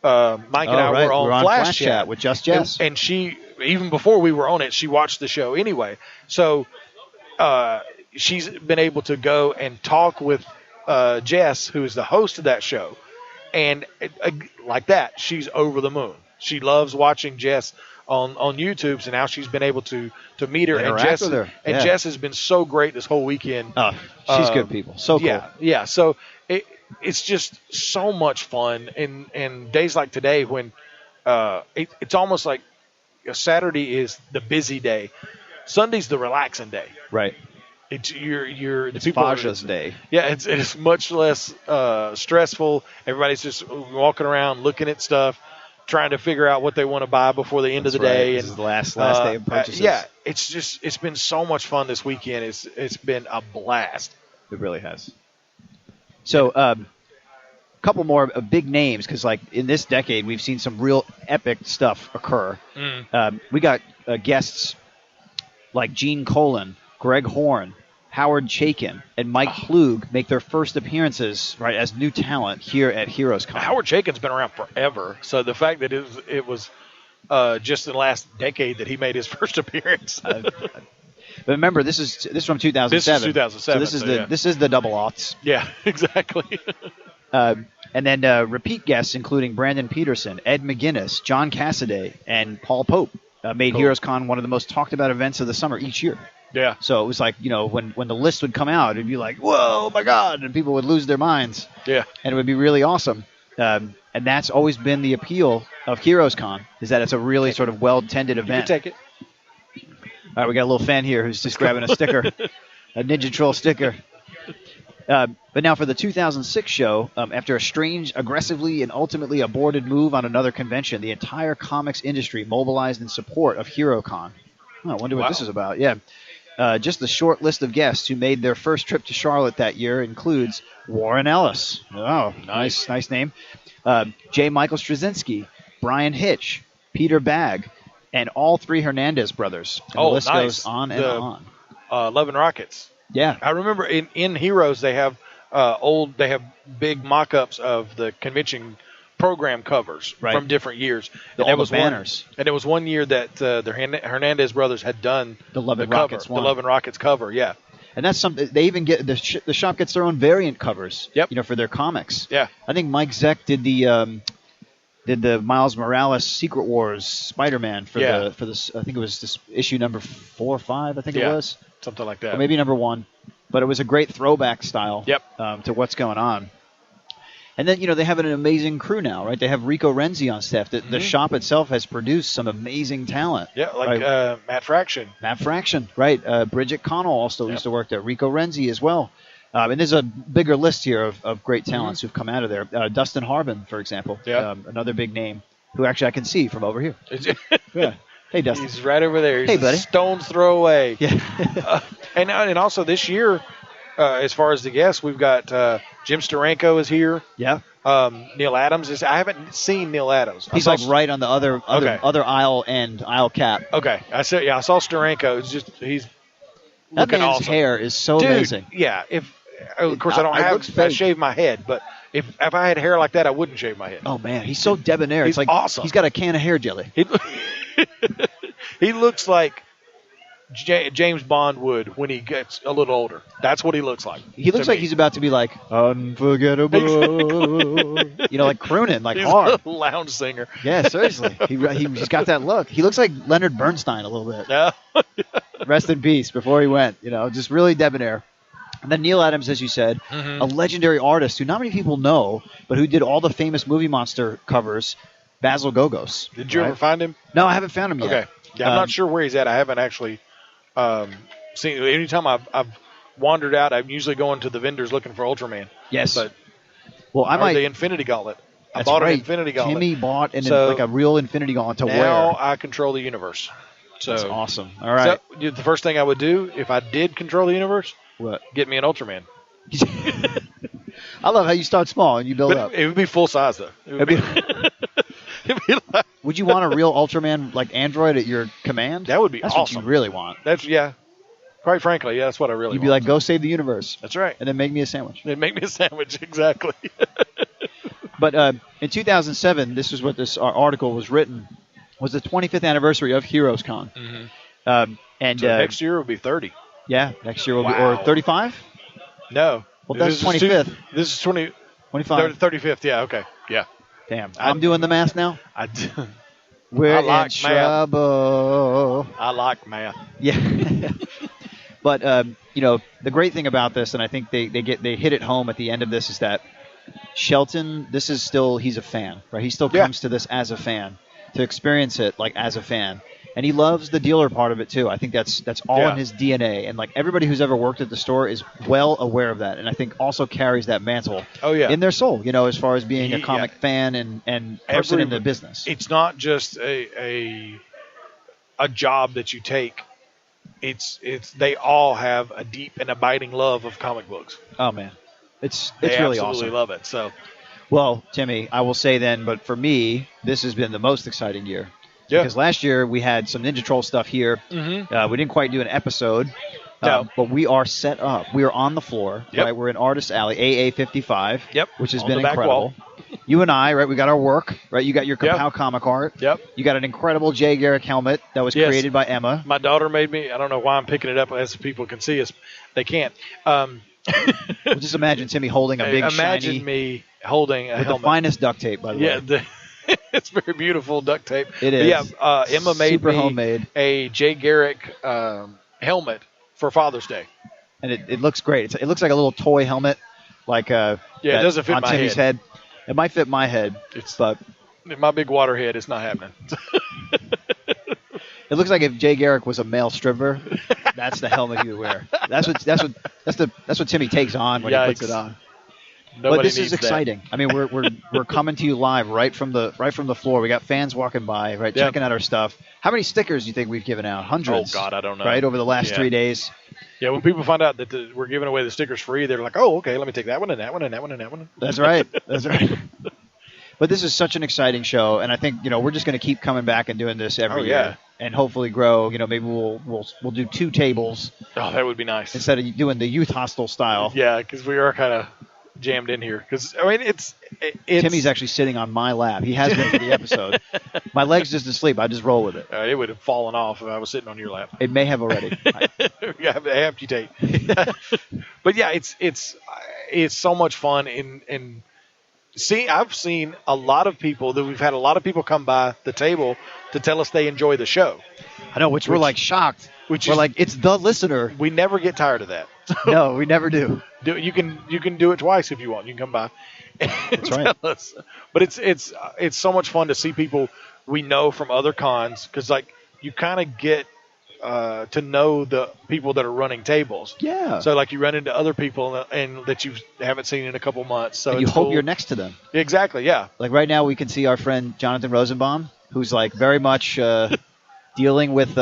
Mike and I were on Flash Chat with Just Jess. And she, even before we were on it, she watched the show anyway. So she's been able to go and talk with Jess, who is the host of that show. And like that, she's over the moon. She loves watching Jess on YouTube, so now she's been able to meet her. Interact with her. And Jess has been so great this whole weekend. Oh, she's good people. So cool. Yeah. So it's just so much fun. And days like today when it's almost like Saturday is the busy day. Sunday's the relaxing day. Right. It's Faja's day. Yeah, it's much less stressful. Everybody's just walking around looking at stuff, trying to figure out what they want to buy before the end of the day. This is the last day of purchases. It's been so much fun this weekend. It's been a blast. It really has. So a couple more big names, because like in this decade we've seen some real epic stuff occur. We got guests like Gene Colan, Greg Horn, Howard Chaykin, and Mike Klug make their first appearances as new talent here at HeroesCon. Howard Chaykin's been around forever, so the fact that it was just in the last decade that he made his first appearance. But remember, this is from 2007. This is 2007. So this is the double aughts. Yeah, exactly. And then repeat guests including Brandon Peterson, Ed McGuinness, John Cassaday, and Paul Pope made HeroesCon one of the most talked about events of the summer each year. Yeah. So it was like, when the list would come out, it'd be like, whoa, my God, and people would lose their minds. Yeah. And it would be really awesome. And that's always been the appeal of HeroesCon, is that it's a really sort of well-tended event. You can take it. All right, we got a little fan here who's just grabbing a sticker, a Ninja Troll sticker. But now for the 2006 show, after a strange, aggressively, and ultimately aborted move on another convention, the entire comics industry mobilized in support of HeroesCon. Oh, I wonder what this is about. Yeah. Just the short list of guests who made their first trip to Charlotte that year includes Warren Ellis. Oh, nice name. J. Michael Straczynski, Brian Hitch, Peter Bagg, and all three Hernandez brothers. And the list goes on and on. Love and Rockets. Yeah. I remember in Heroes they have big mock-ups of the convention program covers from different years. All the banners. And it was one year that the Hernandez brothers had done the Love and Rockets cover, the Love and Rockets cover, yeah. And that's something they even get. The shop gets their own variant covers. Yep. For their comics. Yeah. I think Mike Zeck did the Miles Morales Secret Wars Spider-Man for the I think it was this issue number 4 or 5. I think it was something like that. Or maybe number 1. but it was a great throwback style. Yep. To what's going on. And then, they have an amazing crew now, right? They have Rico Renzi on staff. The shop itself has produced some amazing talent. Yeah, like Matt Fraction. Matt Fraction, right. Bridget Connell also used to work there. Rico Renzi as well. And there's a bigger list here of great talents who've come out of there. Dustin Harbin, for example, another big name who actually I can see from over here. Yeah. Hey, Dustin. He's right over there. He's buddy. A stone's throw away. Yeah. And also this year, as far as the guests, we've got Jim Steranko is here. Yeah. Neil Adams is. I haven't seen Neil Adams. He's like right on the other aisle and aisle cap. Okay. I saw Steranko. He's that looking man's awesome. hair is so Dude, amazing. Yeah. Of course, I shave my head, but if I had hair like that, I wouldn't shave my head. Oh man, he's so debonair. He's it's like awesome. He's got a can of hair jelly. He looks like James Bond would when he gets a little older. That's what he looks like. He looks like he's about to be like unforgettable. Like crooning, like he's hard. a lounge singer. Yeah, seriously. He's got that look. He looks like Leonard Bernstein a little bit. Yeah. Rest in peace before he went. Just really debonair. And then Neil Adams, as you said, a legendary artist who not many people know, but who did all the famous Movie Monster covers, Basil Gogos. Did you ever find him? No, I haven't found him yet. Okay. Yeah, I'm not sure where he's at. I haven't actually seen. Anytime I've wandered out, I'm usually going to the vendors looking for Ultraman. Yes. But the Infinity Gauntlet. I bought an Infinity Gauntlet. Timmy bought a real Infinity Gauntlet to wear. Now I control the universe. So that's awesome. All right. So the first thing I would do if I did control the universe, what? Get me an Ultraman. I love how you start small and you build up. It would be full size though. Would you want a real Ultraman like Android at your command? That would be That's awesome. What you really want. Quite frankly, that's what I really want. You'd be like, go save the universe. That's right. And then make me a sandwich. Exactly. But in 2007, this is what this article was written, was the 25th anniversary of HeroesCon. And so next year will be 30. Yeah, next year will be, or 35? No. Well, that's 25th. This is 25. 35th, yeah, okay. Yeah. Damn. I'm doing the math now? We're in trouble. I like math. Yeah. But, the great thing about this, and I think they hit it home at the end of this, is that Shelton, he's a fan, right? He still comes to this as a fan, to experience it like as a fan. And he loves the dealer part of it too. I think that's all in his DNA. And like everybody who's ever worked at the store is well aware of that. And I think also carries that mantle in their soul, as far as being a comic fan and person in the business. It's not just a job that you take. It's they all have a deep and abiding love of comic books. Oh man. It's they really absolutely awesome. Love it. So well, Timmy, I will say then, but for me, this has been the most exciting year. Yeah. Because last year we had some Ninja Troll stuff here. Mm-hmm. We didn't quite do an episode, but we are set up. We are on the floor. Yep. Right? We're in Artist Alley, AA55, which has been incredible. You and I, right? We got our work, right? You got your Kapow comic art. Yep. You got an incredible Jay Garrick helmet that was created by Emma. My daughter made me. I don't know why I'm picking it up as people can see us. They can't. Well, just imagine Timmy holding a big Imagine me holding a with helmet. the finest duct tape, by the way. Yeah. It's very beautiful duct tape. It is. Yeah, Emma made super me homemade. A Jay Garrick helmet for Father's Day. And it looks great. It looks like a little toy helmet, like it doesn't fit on my Timmy's head. It might fit my head, but my big water head, it's not happening. It looks like if Jay Garrick was a male stripper, that's the helmet he would wear. That's what Timmy takes on when he puts it on. Nobody but this is that. exciting. I mean, we're coming to you live right from the floor. We got fans walking by, right, checking out our stuff. How many stickers do you think we've given out? Hundreds. Oh God, I don't know. Right over the last 3 days. Yeah, when people find out that we're giving away the stickers free, they're like, "Oh, okay, let me take that one and that one and that one and that one." That's right. That's right. But this is such an exciting show, and I think we're just going to keep coming back and doing this every year, and hopefully grow. Maybe we'll do 2 tables. Oh, that would be nice. Instead of doing the youth hostel style. Yeah, because we are kind of jammed in here. Because I mean, it's Timmy's actually sitting on my lap. He has been for the episode. My leg's just asleep. I just roll with it. It would have fallen off if I was sitting on your lap. It may have already. You have to amputate. But yeah, it's so much fun. And I've seen a lot of people we've had a lot of people come by the table to tell us they enjoy the show. I know, which we're like shocked. Which we're is- like, it's the listener. We never get tired of that. No, we never do. You can do it twice if you want. You can come by. That's right. Tell us. But it's so much fun to see people we know from other cons because like you kind of get to know the people that are running tables. Yeah. So like you run into other people and that you haven't seen in a couple months. So And you it's hope cool. you're next to them. Exactly. Yeah. Like right now, we can see our friend Jonathan Rosenbaum, who's like very much dealing with.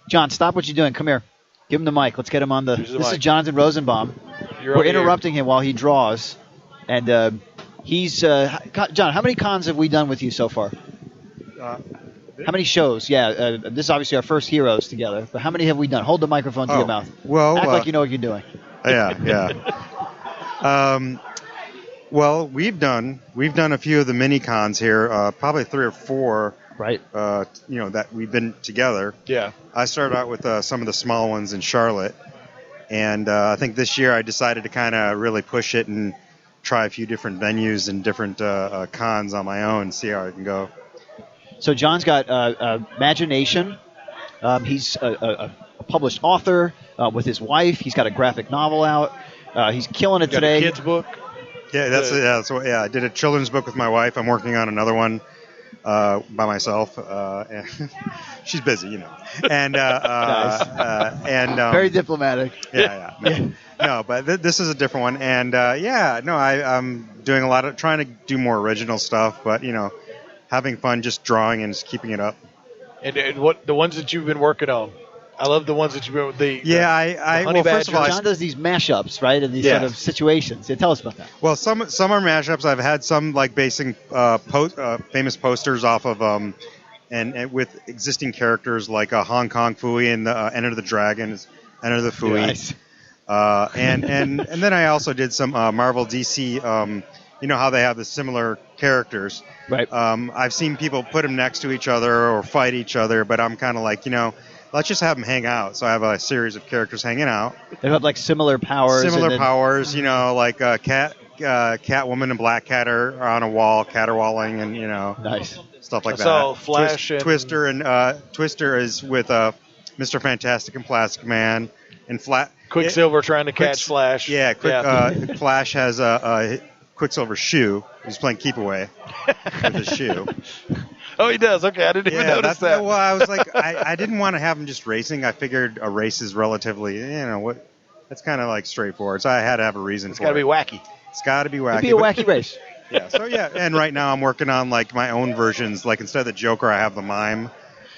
John, stop what you're doing. Come here. Give him the mic. Let's get him on the. Here's the This mic. is Jonathan Rosenbaum. You're We're over here. interrupting him while he draws, and he's. John, how many cons have we done with you so far? How many shows? Yeah, this is obviously our first Heroes together. But how many have we done? Hold the microphone to your mouth. Well, Act like you know what you're doing. yeah. Well, we've done a few of the mini cons here, probably 3 or 4. Right. That we've been together. Yeah. I started out with some of the small ones in Charlotte, and I think this year I decided to kind of really push it and try a few different venues and different cons on my own, see how I can go. So John's got Imagination. He's a published author with his wife. He's got a graphic novel out. He's killing it Got today. a kid's book. Yeah, I did a children's book with my wife. I'm working on another one by myself. And she's busy, And Nice. and Very diplomatic. Yeah. No, but this is a different one. And I'm doing a lot of trying to do more original stuff, but having fun just drawing and just keeping it up. And what the ones that you've been working on? I love the ones that you've been with the Honey First of all, Badger. John does these mashups, right, in these sort of situations. Yeah, tell us about that. Well, some are mashups. I've had some like basing famous posters off of and with existing characters like Hong Kong Fooey and Enter the Dragon, Enter the Fooey. Nice. And then I also did some Marvel DC. How they have the similar characters. Right. I've seen people put them next to each other or fight each other, but I'm kind of like, let's just have them hang out. So I have a series of characters hanging out. They have like similar powers. Powers, like Catwoman and Black Cat are on a wall, caterwauling, and Nice. stuff like So that. Flash and Twister Twister is with Mr. Fantastic and Plastic Man, and Quicksilver trying to catch Flash. Yeah, Flash has a Quicksilver shoe. He's playing keep away with his shoe. Oh, he does. Okay, I didn't even notice that. Well, I was like, I didn't want to have him just racing. I figured a race is relatively, that's kind of like straightforward. So I had to have a reason It's for got to it. be wacky. It's got to be wacky. It'd be a wacky race. Yeah. So and right now I'm working on like my own versions. Like instead of the Joker, I have the Mime.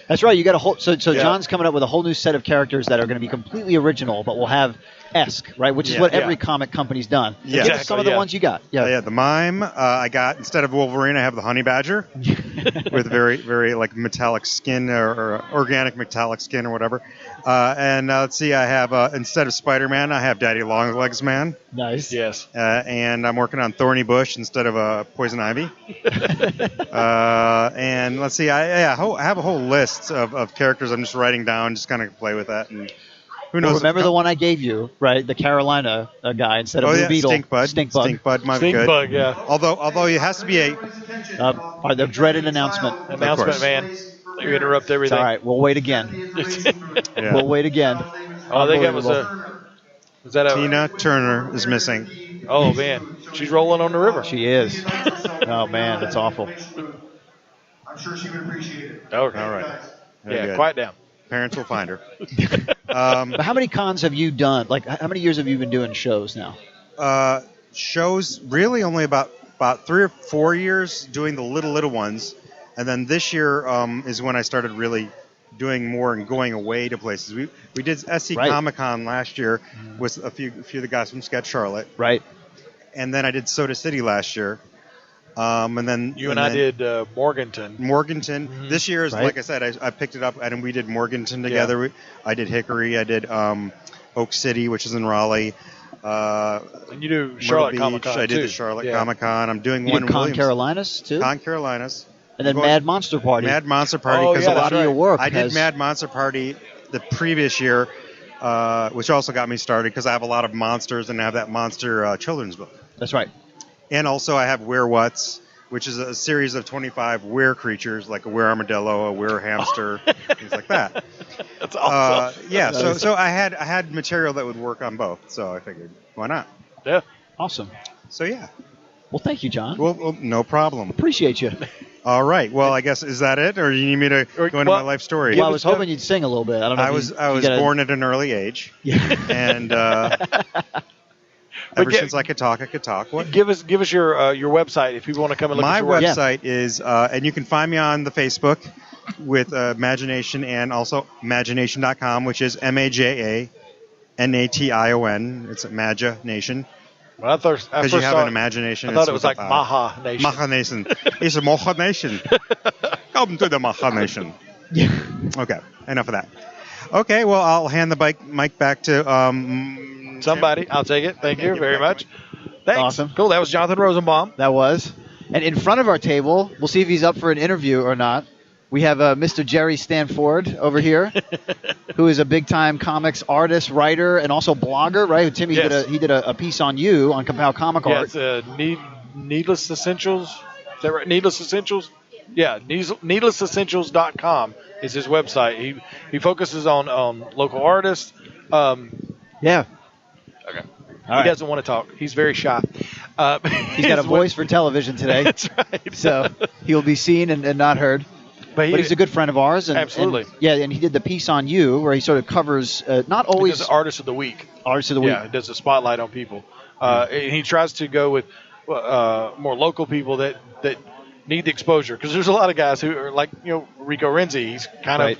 That's right. You got a whole. So John's coming up with a whole new set of characters that are going to be completely original, but will have esque, right? Which is what every comic company's done. Yeah. Give us some of the ones you got. Yeah. The Mime. I got instead of Wolverine, I have the Honey Badger with very, very like metallic skin or organic metallic skin or whatever. And let's see, I have instead of Spider-Man, I have Daddy Longlegs Man. Nice. Yes. And I'm working on Thorny Bush instead of Poison Ivy. And let's see, I have a whole list of characters I'm just writing down, just kind of play with that. And who knows? Well, remember the one I gave you, right? The Carolina guy instead of Blue Beetle. Stinkbug. Stinkbug Might be good. Stinkbug, yeah. Although it has to be a the dreaded announcement. Announcement, man. You interrupt everything. It's all right. We'll wait again. Yeah. We'll wait again. I think that was that a Tina Turner is missing. Oh man, she's rolling on the river. She is. Oh man, that's awful. I'm sure she would appreciate it. Okay. All right. Very Yeah, good. quiet down. Parents will find her. But how many cons have you done? Like, how many years have you been doing shows now? Shows really only about 3 or 4 years doing the little ones, and then this year is when I started really doing more and going away to places. We did SC Comic Con last year with a few of the guys from Sketch Charlotte, right? And then I did Soda City last year. And then I did Morganton. Mm-hmm. This year is like I said, I picked it up and we did Morganton together. Yeah. I did Hickory. I did Oak City, which is in Raleigh. And you do Charlotte Comic Con. I did the Charlotte Comic Con. I'm doing one. Con Carolinas too. Con Carolinas. And then Mad Monster Party. Mad Monster Party. Oh, because yeah, a lot of your work. I did Mad Monster Party the previous year, which also got me started because I have a lot of monsters and I have that monster children's book. That's right. And also I have Where What's, which is a series of 25 were creatures, like a were armadillo, a were hamster, things like that. That's awesome. Yeah, so I had material that would work on both, so I figured, why not? Yeah. Awesome. So yeah. Well, thank you, John. Well, no problem. Appreciate you. All right. Well, I guess, is that it, or do you need me to go into my life story? Well, I was hoping you'd sing a little bit. I don't know. I was born at an early age, and ever since I could talk. What? Give us your website if people want to come and look at your work. My website is, and you can find me on the Facebook with Imagination and also Imagination.com, which is MAJANATION. It's Maja Nation. Well, because you have an imagination. I thought it was like Maha Nation. Maha Nation. It's a Maha Nation. Come to the Maha Nation. Okay, enough of that. Okay, well, I'll hand the mic back to somebody. Jim. I'll take it. Thank you very much. Thanks. Awesome. Cool. That was Jonathan Rosenbaum. That was. And in front of our table, we'll see if he's up for an interview or not. We have Mr. Jerry Stanford over here, who is a big-time comics artist, writer, and also blogger, right? Tim, he did a piece on you on Compile Comic Art. Yeah, it's Needless Essentials. Is that right? Needless Essentials? Yeah, needlessessentials.com is his website. He focuses on local artists. Yeah. Okay. All right. He doesn't want to talk. He's very shy. He's got a voice for television today. That's right. So he'll be seen and not heard. But he's a good friend of ours. Absolutely. And he did the piece on you where he sort of covers not always... He does Artist of the Week. Artist of the Week. Yeah, he does a spotlight on people. And he tries to go with more local people that need the exposure. Because there's a lot of guys who are like, Rico Renzi. He's kind of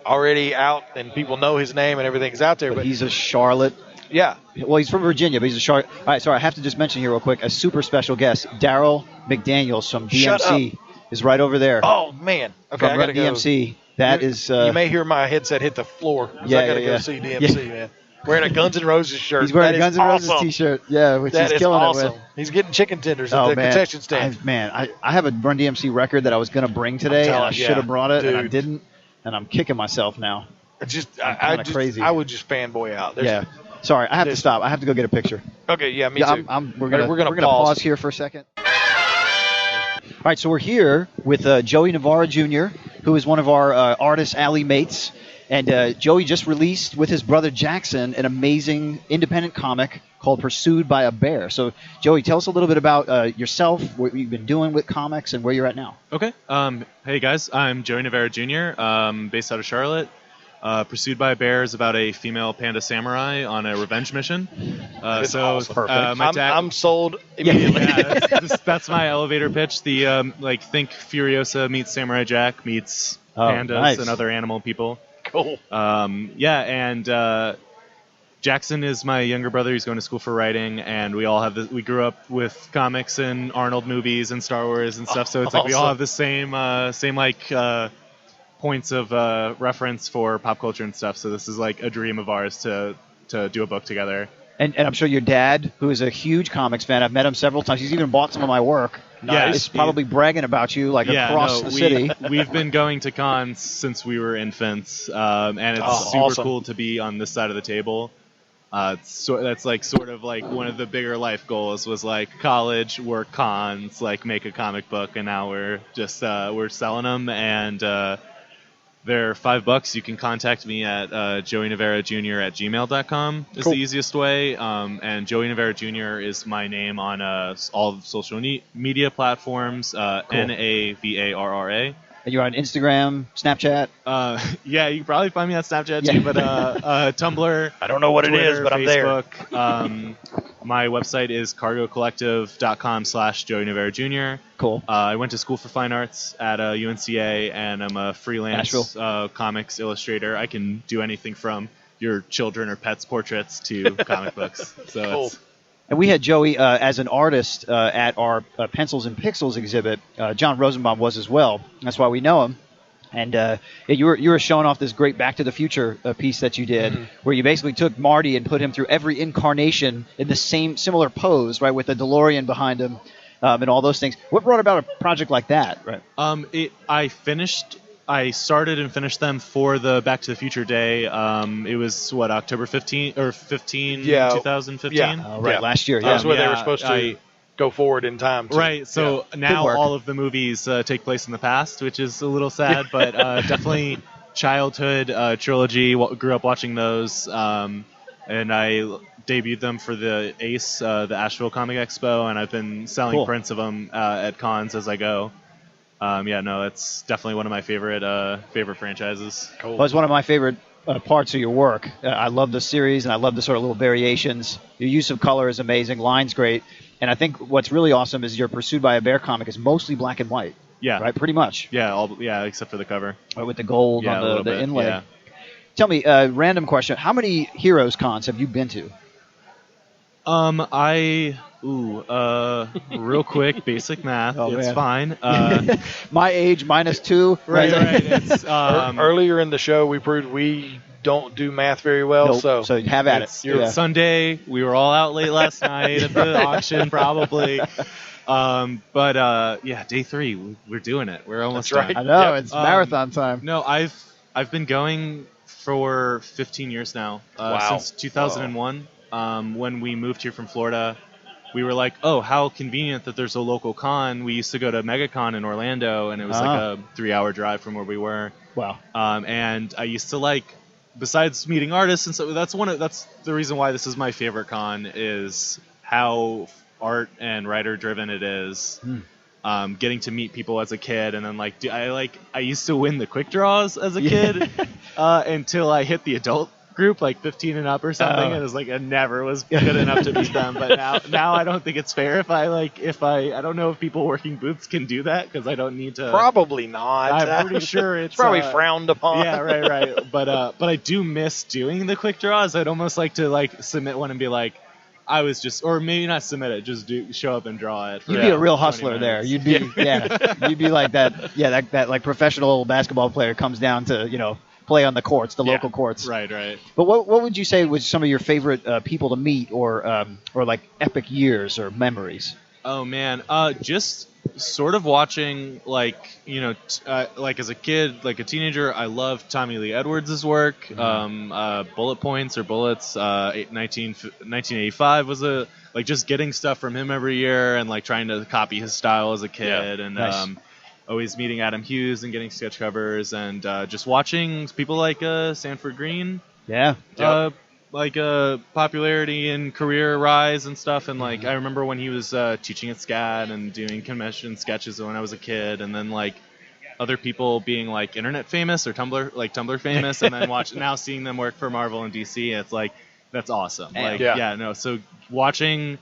already out and people know his name and everything's out there. But he's a Charlotte... Yeah. Well, he's from Virginia, but he's a Charlotte... All right, sorry, I have to just mention here real quick, a super special guest, Daryl McDaniels from DMC. Is right over there. Oh, man. Okay, I got to go. DMC. That is... you may hear my headset hit the floor. I got to go see DMC, man. Wearing a Guns N' Roses shirt. He's wearing a Guns N' awesome. Roses t-shirt. Yeah, which that he's killing awesome. it with. He's getting chicken tenders at the concession stand. I have a Run DMC record that I was going to bring today, and I should have brought it, and I didn't, and I'm kicking myself now. I'm crazy. I would just fanboy out. Sorry, I have to stop. I have to go get a picture. Okay, yeah, me too. We're gonna pause here for a second. All right, so we're here with Joey Navarro Jr., who is one of our Artist Alley mates. And Joey just released with his brother Jackson an amazing independent comic called Pursued by a Bear. So, Joey, tell us a little bit about yourself, what you've been doing with comics, and where you're at now. Okay. Hey, guys. I'm Joey Navarro Jr., based out of Charlotte. Pursued by a Bear is about a female panda samurai on a revenge mission. Awesome. My dad, I'm sold immediately. That's my elevator pitch. The think Furiosa meets Samurai Jack meets pandas and other animal people. Cool. And Jackson is my younger brother. He's going to school for writing, and we all have we grew up with comics and Arnold movies and Star Wars and stuff. So it's like we all have the same points of reference for pop culture and stuff. So this is like a dream of ours to do a book together. And I'm sure your dad, who is a huge comics fan, I've met him several times. He's even bought some of my work. Nice. Is probably bragging about you across the city. We've been going to cons since we were infants, and it's super cool to be on this side of the table. That's like sort of like one of the bigger life goals was like college, work cons, like make a comic book, and now we're just we're selling them, and they're $5. You can contact me at joeynavarrojr@gmail.com is the easiest way. And Joey Navarro Jr. is my name on all social media platforms, Navarra. And you're on Instagram, Snapchat? Yeah, you can probably find me on Snapchat too, but Tumblr. I don't know what Twitter, it is, but Facebook. I'm there. My website is cargocollective.com/Joey Navarro Jr. Cool. I went to school for fine arts at UNCA, and I'm a freelance comics illustrator. I can do anything from your children or pets' portraits to comic books. So cool. And we had Joey as an artist at our Pencils and Pixels exhibit. John Rosenbaum was as well. That's why we know him. And you were showing off this great Back to the Future piece that you did, where you basically took Marty and put him through every incarnation in the similar pose, right, with the DeLorean behind him and all those things. What brought about a project like that? Right. I started and finished them for the Back to the Future Day. It was October 15 or 2015. Last year. Yeah. That's what they were supposed to. go forward in time. Right. So now all of the movies take place in the past, which is a little sad, but definitely childhood trilogy. Grew up watching those, and I debuted them for the ACE, the Asheville Comic Expo, and I've been selling prints of them at cons as I go. It's definitely one of my favorite franchises. Cool. Well, it's one of my favorite parts of your work. I love the series, and I love the sort of little variations. Your use of color is amazing. Line's great. And I think what's really awesome is your Pursued by a Bear comic is mostly black and white. Yeah. Right? Pretty much. Yeah, except for the cover. Right, with the gold on the inlay. Yeah. Tell me, random question. How many Heroes Cons have you been to? Real quick, basic math. It's fine. My age -2. Right. It's, earlier in the show, we proved we don't do math very well. Nope. So have at it. It's Sunday. We were all out late last night at the auction, probably. Day 3, we're doing it. We're almost done. I know, it's marathon time. No, I've been going for 15 years now. Since 2001. When we moved here from Florida, we were like, oh, how convenient that there's a local con. We used to go to MegaCon in Orlando, and it was like a 3-hour drive from where we were. Wow. And I used to besides meeting artists, and so that's the reason why this is my favorite con, is how art and writer driven it is. Getting to meet people as a kid, and then I used to win the quick draws as a kid until I hit the adult group, 15 and up or something, and it was I never was good enough to beat them. But now I don't think it's fair if I don't know if people working booths can do that, because I don't need to. Probably not. I'm pretty sure it's probably frowned upon. Yeah, right. But I do miss doing the quick draws. I'd almost like to submit one and be like, I was just, or maybe not submit it, just show up and draw it. You'd be a real hustler there. You'd be you'd be like that. Yeah, that professional basketball player comes down to play on the courts, the local courts. Right. But what would you say was some of your favorite people to meet, or epic years or memories? Oh man, just sort of watching as a kid, a teenager, I loved Tommy Lee Edwards' work. Bullet Points or Bullets, 1985 was just getting stuff from him every year and trying to copy his style as a kid, and nice. Always meeting Adam Hughes and getting sketch covers, and just watching people like Sanford Green. Yeah. Popularity and career rise and stuff, and I remember when he was teaching at SCAD and doing convention sketches when I was a kid, and then other people being internet famous or Tumblr famous, and then now seeing them work for Marvel and DC, it's that's awesome. So watching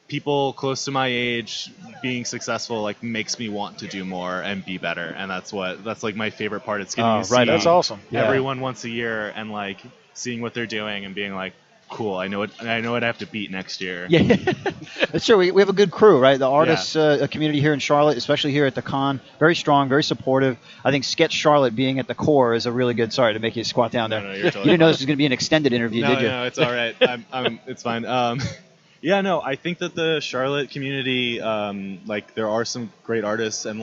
people close to my age being successful makes me want to do more and be better, and that's my favorite part. It's getting to see that's awesome. Everyone once a year, and seeing what they're doing and being cool, I know what I have to beat next year. Yeah, that's true. We have a good crew, right? The artists community here in Charlotte, especially here at the con, very strong, very supportive. I think Sketch Charlotte being at the core is a really good. Sorry to make you squat down there. No, you're totally you didn't know this was going to be an extended interview, did you? No, it's all right. It's fine. I think that the Charlotte community, there are some great artists, and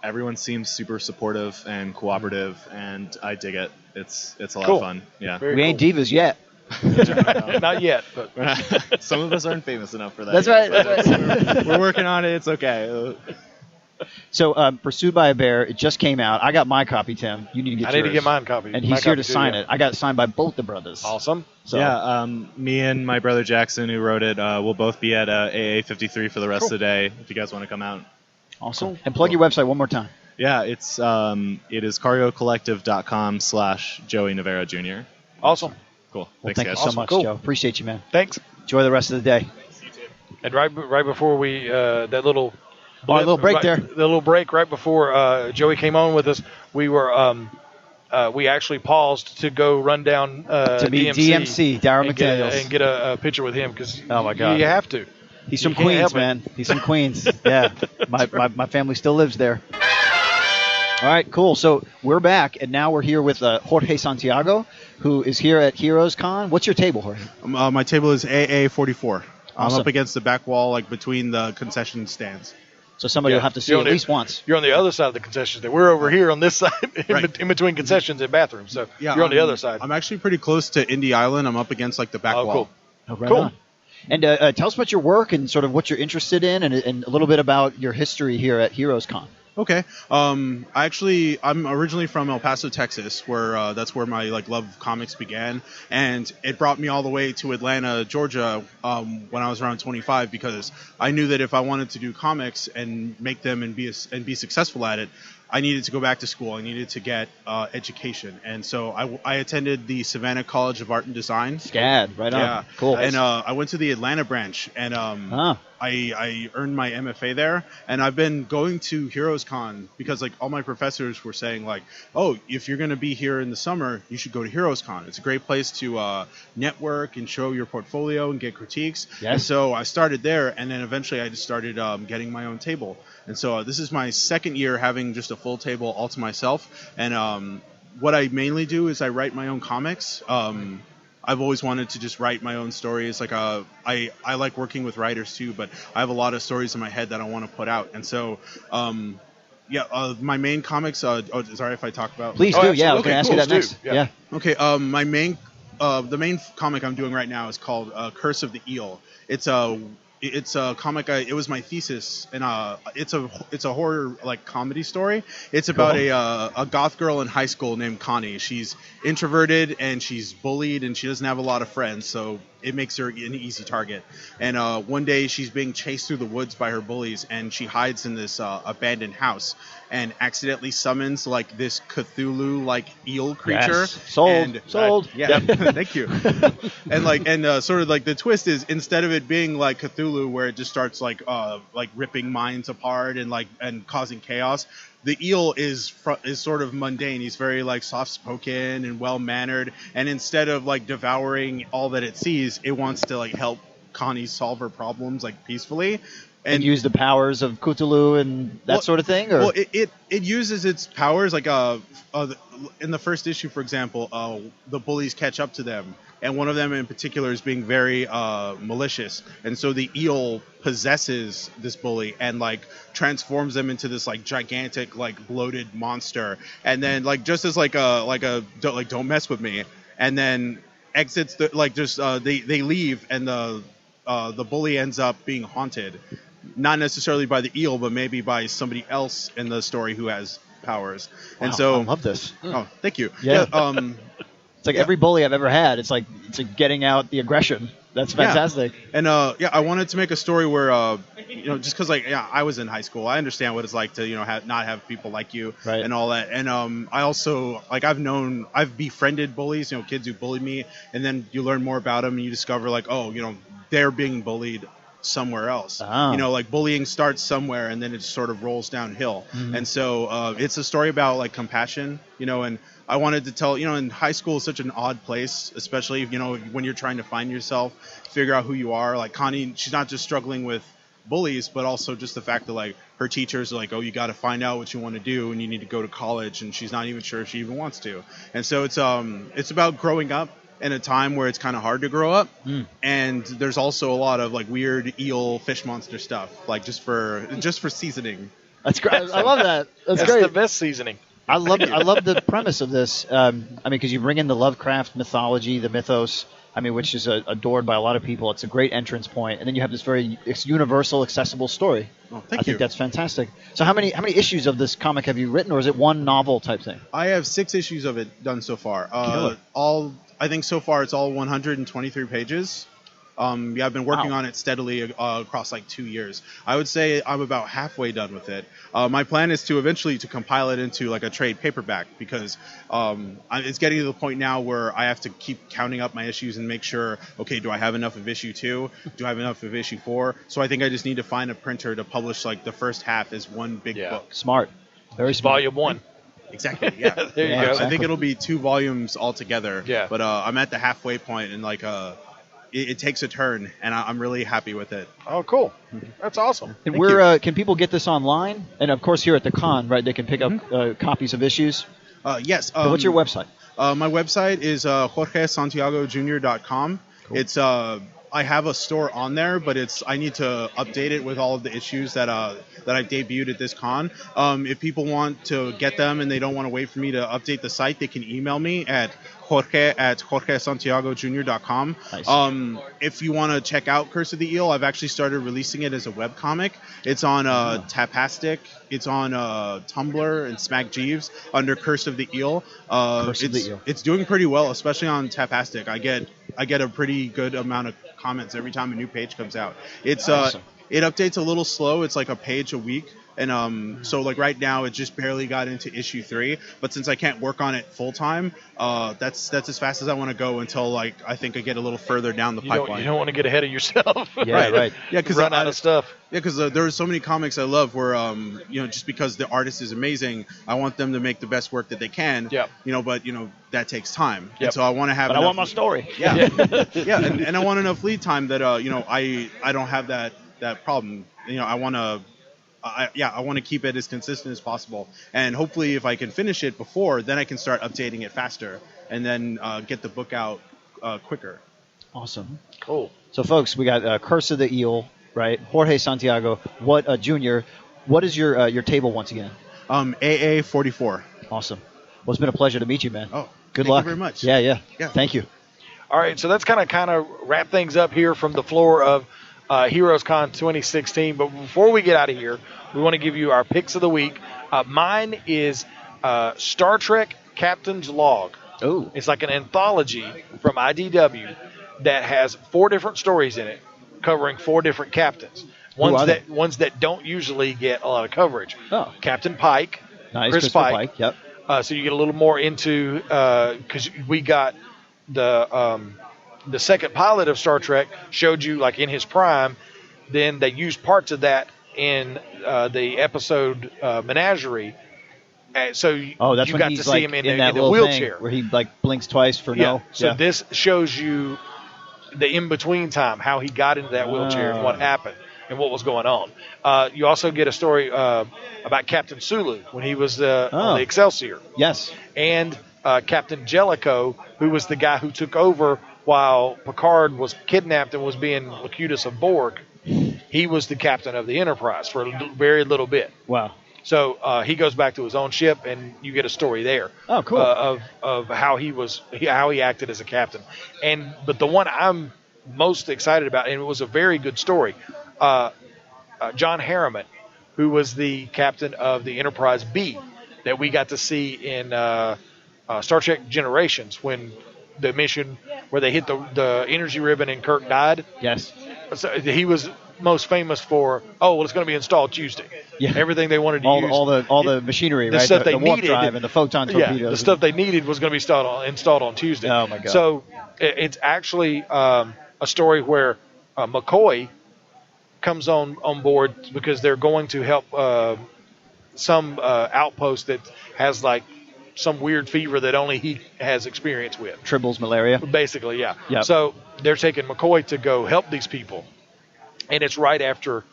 everyone seems super supportive and cooperative, and I dig it. It's a lot of fun. Yeah. We ain't divas yet. Not yet, but some of us aren't famous enough for that. That's yet, right. We're working on it. It's okay. So, Pursued by a Bear, it just came out. I got my copy, Tim. You need to get yours. I need to get mine copy. And he's here to sign it. I got it signed by both the brothers. Awesome. So. Yeah, me and my brother Jackson, who wrote it, will both be at AA 53 for the rest of the day, if you guys want to come out. Awesome. Cool. And plug your website one more time. Yeah, it is cargocollective.com/Joey Navarro Jr. Awesome. Cool. Well, Thanks, thank guys. you so much, Joe. Appreciate you, man. Thanks. Enjoy the rest of the day. And right before we that little little break there. The little break right before Joey came on with us, we were we actually paused to go run down to meet DMC, Darryl McDaniels, and get a picture with him, because oh my God, you have to. He's from Queens, man. He's from Queens. Yeah, my family still lives there. All right, cool. So we're back, and now we're here with Jorge Santiago, who is here at HeroesCon. What's your table, Jorge? My table is AA 44. Awesome. I'm up against the back wall, between the concession stands. So somebody will have to see at least once. You're on the other side of the concession stand. We're over here on this side, in between concessions and bathrooms. So you're on the other side. I'm actually pretty close to Indy Island. I'm up against the back wall. Cool. Oh, right cool. On. And tell us about your work and sort of what you're interested in, and a little bit about your history here at HeroesCon. Okay. I'm originally from El Paso, Texas, where that's where my love of comics began, and it brought me all the way to Atlanta, Georgia, when I was around 25, because I knew that if I wanted to do comics and make them and be successful at it, I needed to go back to school. I needed to get education, and so I attended the Savannah College of Art and Design. SCAD, right on. Yeah, cool. And I went to the Atlanta branch, and I earned my MFA there, and I've been going to HeroesCon because all my professors were saying oh, if you're going to be here in the summer, you should go to HeroesCon. It's a great place to network and show your portfolio and get critiques. Yes. And so I started there, and then eventually I just started getting my own table. And so this is my second year having just a full table all to myself. And what I mainly do is I write my own comics. I've always wanted to just write my own stories. I like working with writers too, but I have a lot of stories in my head that I want to put out. And so, my main comics. Sorry if I talk about. Please do. Yeah, I was going to ask you that next. Yeah. Okay. The main comic I'm doing right now is called Curse of the Eel. It's a comic. It was my thesis, and it's a horror comedy story. It's about a goth girl in high school named Connie. She's introverted and she's bullied and she doesn't have a lot of friends, so it makes her an easy target. And one day she's being chased through the woods by her bullies, and she hides in this abandoned house and accidentally summons this Cthulhu eel creature. Yes. Sold. Yeah. Thank you. And sort of the twist is, instead of it being like Cthulhu where it just starts ripping minds apart and causing chaos, the eel is sort of mundane. He's very soft-spoken and well-mannered, and instead of devouring all that it sees, it wants to help Connie solve her problems peacefully. And use the powers of Cthulhu and that sort of thing? Or? Well, it uses its powers. In the first issue, for example, the bullies catch up to them, and one of them in particular is being very malicious. And so the eel possesses this bully and transforms them into this gigantic bloated monster. And then just as don't mess with me. And then exits they leave, and the bully ends up being haunted. Not necessarily by the eel, but maybe by somebody else in the story who has powers. Wow, and so I love this. Oh, thank you. Yeah. It's every bully I've ever had. It's getting out the aggression. That's fantastic. Yeah. And I wanted to make a story where just because I was in high school, I understand what it's like to not have people like you and all that. And I also I've befriended bullies, kids who bullied me, and then you learn more about them and you discover they're being bullied somewhere else. Bullying starts somewhere and then it sort of rolls downhill. Mm-hmm. And so it's a story about compassion, and I wanted to tell, in high school is such an odd place, especially when you're trying to find yourself, figure out who you are. Connie, she's not just struggling with bullies, but also just the fact that her teachers are oh, you got to find out what you want to do and you need to go to college, and she's not even sure if she even wants to. And so it's about growing up in a time where it's kind of hard to grow up, and there's also a lot of weird eel fish monster stuff, just for seasoning. That's great. I love that. That's great. The best seasoning. I love the premise of this. Because you bring in the Lovecraft mythology, the mythos. Which is adored by a lot of people. It's a great entrance point, and then you have this very universal, accessible story. Oh, I think that's fantastic. So how many issues of this comic have you written, or is it one novel type thing? I have 6 issues of it done so far. I think so far it's all 123 pages. I've been working on it steadily across 2 years. I would say I'm about halfway done with it. My plan is to eventually to compile it into a trade paperback, because it's getting to the point now where I have to keep counting up my issues and make sure, okay, do I have enough of issue 2? Do I have enough of issue 4? So I think I just need to find a printer to publish the first half as one big book. Smart. Very smart. Volume 1. Exactly, yeah. There you go. Exactly. I think it'll be 2 volumes altogether. Yeah. But I'm at the halfway point, and it takes a turn, and I'm really happy with it. Oh, cool. That's awesome. And where can people get this online? And of course, here at the con, right? They can pick up copies of issues. Yes. What's your website? My website is jorgesantiagojr.com. Cool. It's I have a store on there, but I need to update it with all of the issues that I've debuted at this con. If people want to get them and they don't want to wait for me to update the site, they can email me at Jorge at JorgeSantiagoJr.com. Nice. If you want to check out Curse of the Eel, I've actually started releasing it as a webcomic. It's on Tapastic, it's on Tumblr and Smack Jeeves under Curse of the Eel. It's doing pretty well, especially on Tapastic. I get a pretty good amount of comments every time a new page comes out. It's awesome. It updates a little slow. It's like a page a week. And so like right now it just barely got into issue 3, but since I can't work on it full time, that's as fast as I want to go until like I think I get a little further down the pipeline. You don't want to get ahead of yourself. Right. Yeah, because run out of stuff. Yeah, because there are so many comics I love where just because the artist is amazing, I want them to make the best work that they can. Yeah. But that takes time. Yep. And so I want to have. But I want my story. Yeah. Yeah, and I want enough lead time that I don't have that problem. I want to. I want to keep it as consistent as possible, and hopefully, if I can finish it before, then I can start updating it faster, and then get the book out quicker. Awesome. Cool. So, folks, we got Curse of the Eel, right? Jorge Santiago, Jr. What is your table once again? AA 44. Awesome. Well, it's been a pleasure to meet you, man. Oh, good thank luck. you very much. Yeah. Thank you. All right, so that's kind of wrap things up here from the floor of HeroesCon 2016. But before we get out of here, we want to give you our picks of the week. Mine is Star Trek Captain's Log. Oh, it's like an anthology from IDW that has 4 different stories in it, covering 4 different captains. Ones that don't usually get a lot of coverage. Oh, Captain Pike, nice, Chris Pike. Yep. So you get a little more into because we got the second pilot of Star Trek showed you like in his prime. Then they used parts of that in the episode Menagerie. So that's you when got he's to see like him in that the little wheelchair thing where he like blinks twice for no. So this shows you the in between time, how he got into that wheelchair and what happened and what was going on. You also get a story about Captain Sulu when he was on the Excelsior. Yes. And Captain Jellicoe, who was the guy who took over while Picard was kidnapped and was being Locutus of Borg. He was the captain of the Enterprise for a very little bit. Wow. So he goes back to his own ship, and you get a story there. Oh, cool. Of how he acted as a captain. But the one I'm most excited about, and it was a very good story, John Harriman, who was the captain of the Enterprise B that we got to see in Star Trek Generations when the mission where they hit the energy ribbon and Kirk died. Yes. So he was most famous for, it's going to be installed Tuesday. Yeah. Everything they wanted to use. All the machinery, the right? Stuff the they warp needed, drive and the photon torpedoes. Yeah, the stuff they needed was going to be installed on Tuesday. Oh, my God. So it's actually a story where McCoy comes on board because they're going to help some outpost that has like some weird fever that only he has experience with. Tribble's malaria. Basically, yeah. Yep. So they're taking McCoy to go help these people. And it's right after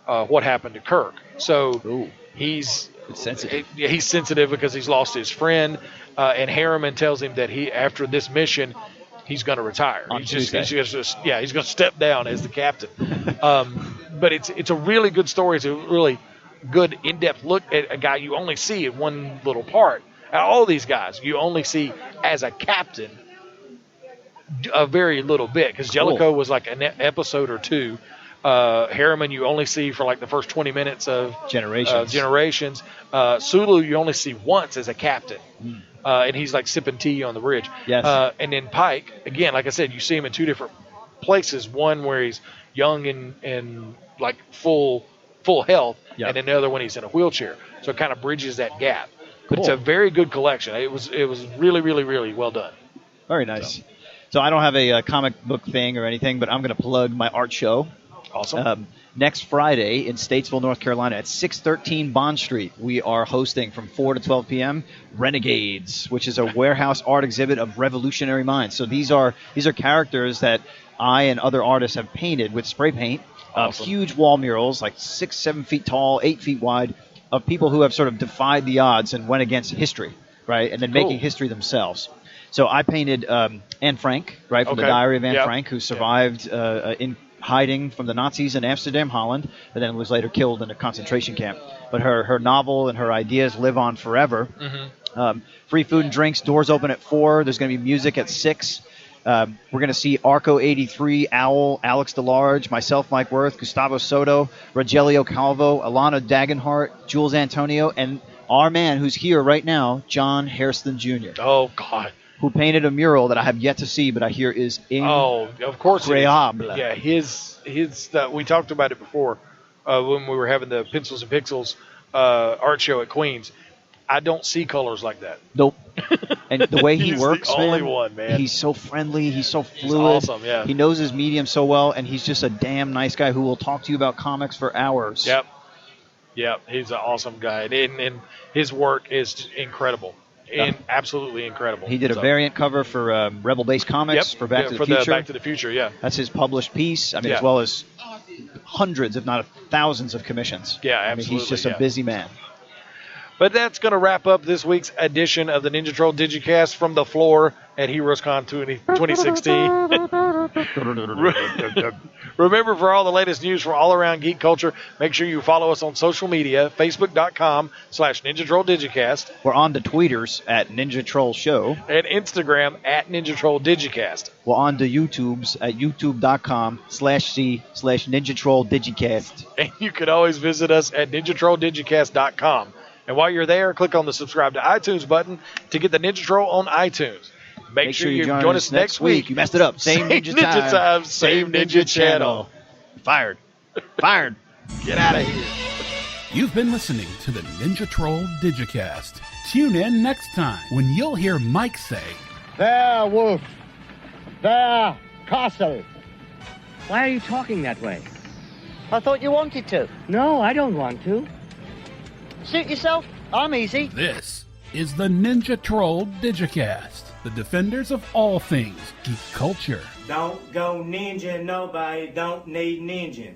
what happened to Kirk. So he's sensitive. He's sensitive because he's lost his friend. And Harriman tells him that after this mission, he's going to retire. He's going to step down as the captain. But it's a really good story. It's a really good in-depth look at a guy you only see in one little part. All these guys you only see as a captain a very little bit because Jellicoe was like an episode or 2. Harriman you only see for like the first 20 minutes of Generations. Sulu you only see once as a captain. And he's like sipping tea on the bridge. Yes. And then Pike, again, like I said, you see him in 2 different places. One where he's young and like full health, and then the other one he's in a wheelchair. So it kind of bridges that gap. But it's a very good collection. It was really, really, really well done. Very nice. So I don't have a comic book thing or anything, but I'm going to plug my art show. Awesome. Next Friday in Statesville, North Carolina at 613 Bond Street, we are hosting from 4 to 12 p.m. Renegades, which is a warehouse art exhibit of revolutionary minds. So these are characters that I and other artists have painted with spray paint. Awesome. Huge wall murals, like 6-7 feet tall, 8 feet wide, of people who have sort of defied the odds and went against history, right? And then making history themselves. So I painted Anne Frank, right, from the Diary of Anne Frank, who survived in hiding from the Nazis in Amsterdam, Holland, and then was later killed in a concentration camp. But her novel and her ideas live on forever. Free food and drinks. Doors open at 4. There's going to be music at 6. We're going to see Arco 83, Owl, Alex DeLarge, myself, Mike Worth, Gustavo Soto, Rogelio Calvo, Alana Dagenhart, Jules Antonio, and our man who's here right now, John Hairston Jr. Oh, God. Who painted a mural that I have yet to see, but I hear is incredible. Oh, of course it is. Yeah, his we talked about it before when we were having the Pencils and Pixels art show at Queens. I don't see colors like that. Nope. And the way he works, the only one, man. He's so friendly. He's so fluid. He's awesome, yeah. He knows his medium so well, and he's just a damn nice guy who will talk to you about comics for hours. Yep. He's an awesome guy, and his work is incredible. And absolutely incredible. He did a variant cover for Rebel Base Comics for Back to the Future. Back to the Future, yeah. That's his published piece. I mean, as well as hundreds, if not thousands, of commissions. Yeah, absolutely. I mean, he's just a busy man. But that's going to wrap up this week's edition of the Ninja Troll Digicast from the floor at HeroesCon 2016. Remember, for all the latest news from all around geek culture, make sure you follow us on social media, facebook.com/Ninja Troll Digicast. We're on the tweeters at Ninja Troll Show. And Instagram at Ninja Troll Digicast. We're on the YouTubes at youtube.com/C/Ninja Troll Digicast. And you can always visit us at NinjaTrollDigicast.com. And while you're there, click on the subscribe to iTunes button to get the Ninja Troll on iTunes. Make sure you join us next week. You messed it up. Same Ninja time. Same Ninja channel. Fired. Get out of here. You've been listening to the Ninja Troll Digicast. Tune in next time when you'll hear Mike say, "There, Wolf. There, Castle." Why are you talking that way? I thought you wanted to. No, I don't want to. Suit yourself. I'm easy. This is the Ninja Troll Digicast, the defenders of all things geek culture. Don't go ninja, nobody don't need ninja.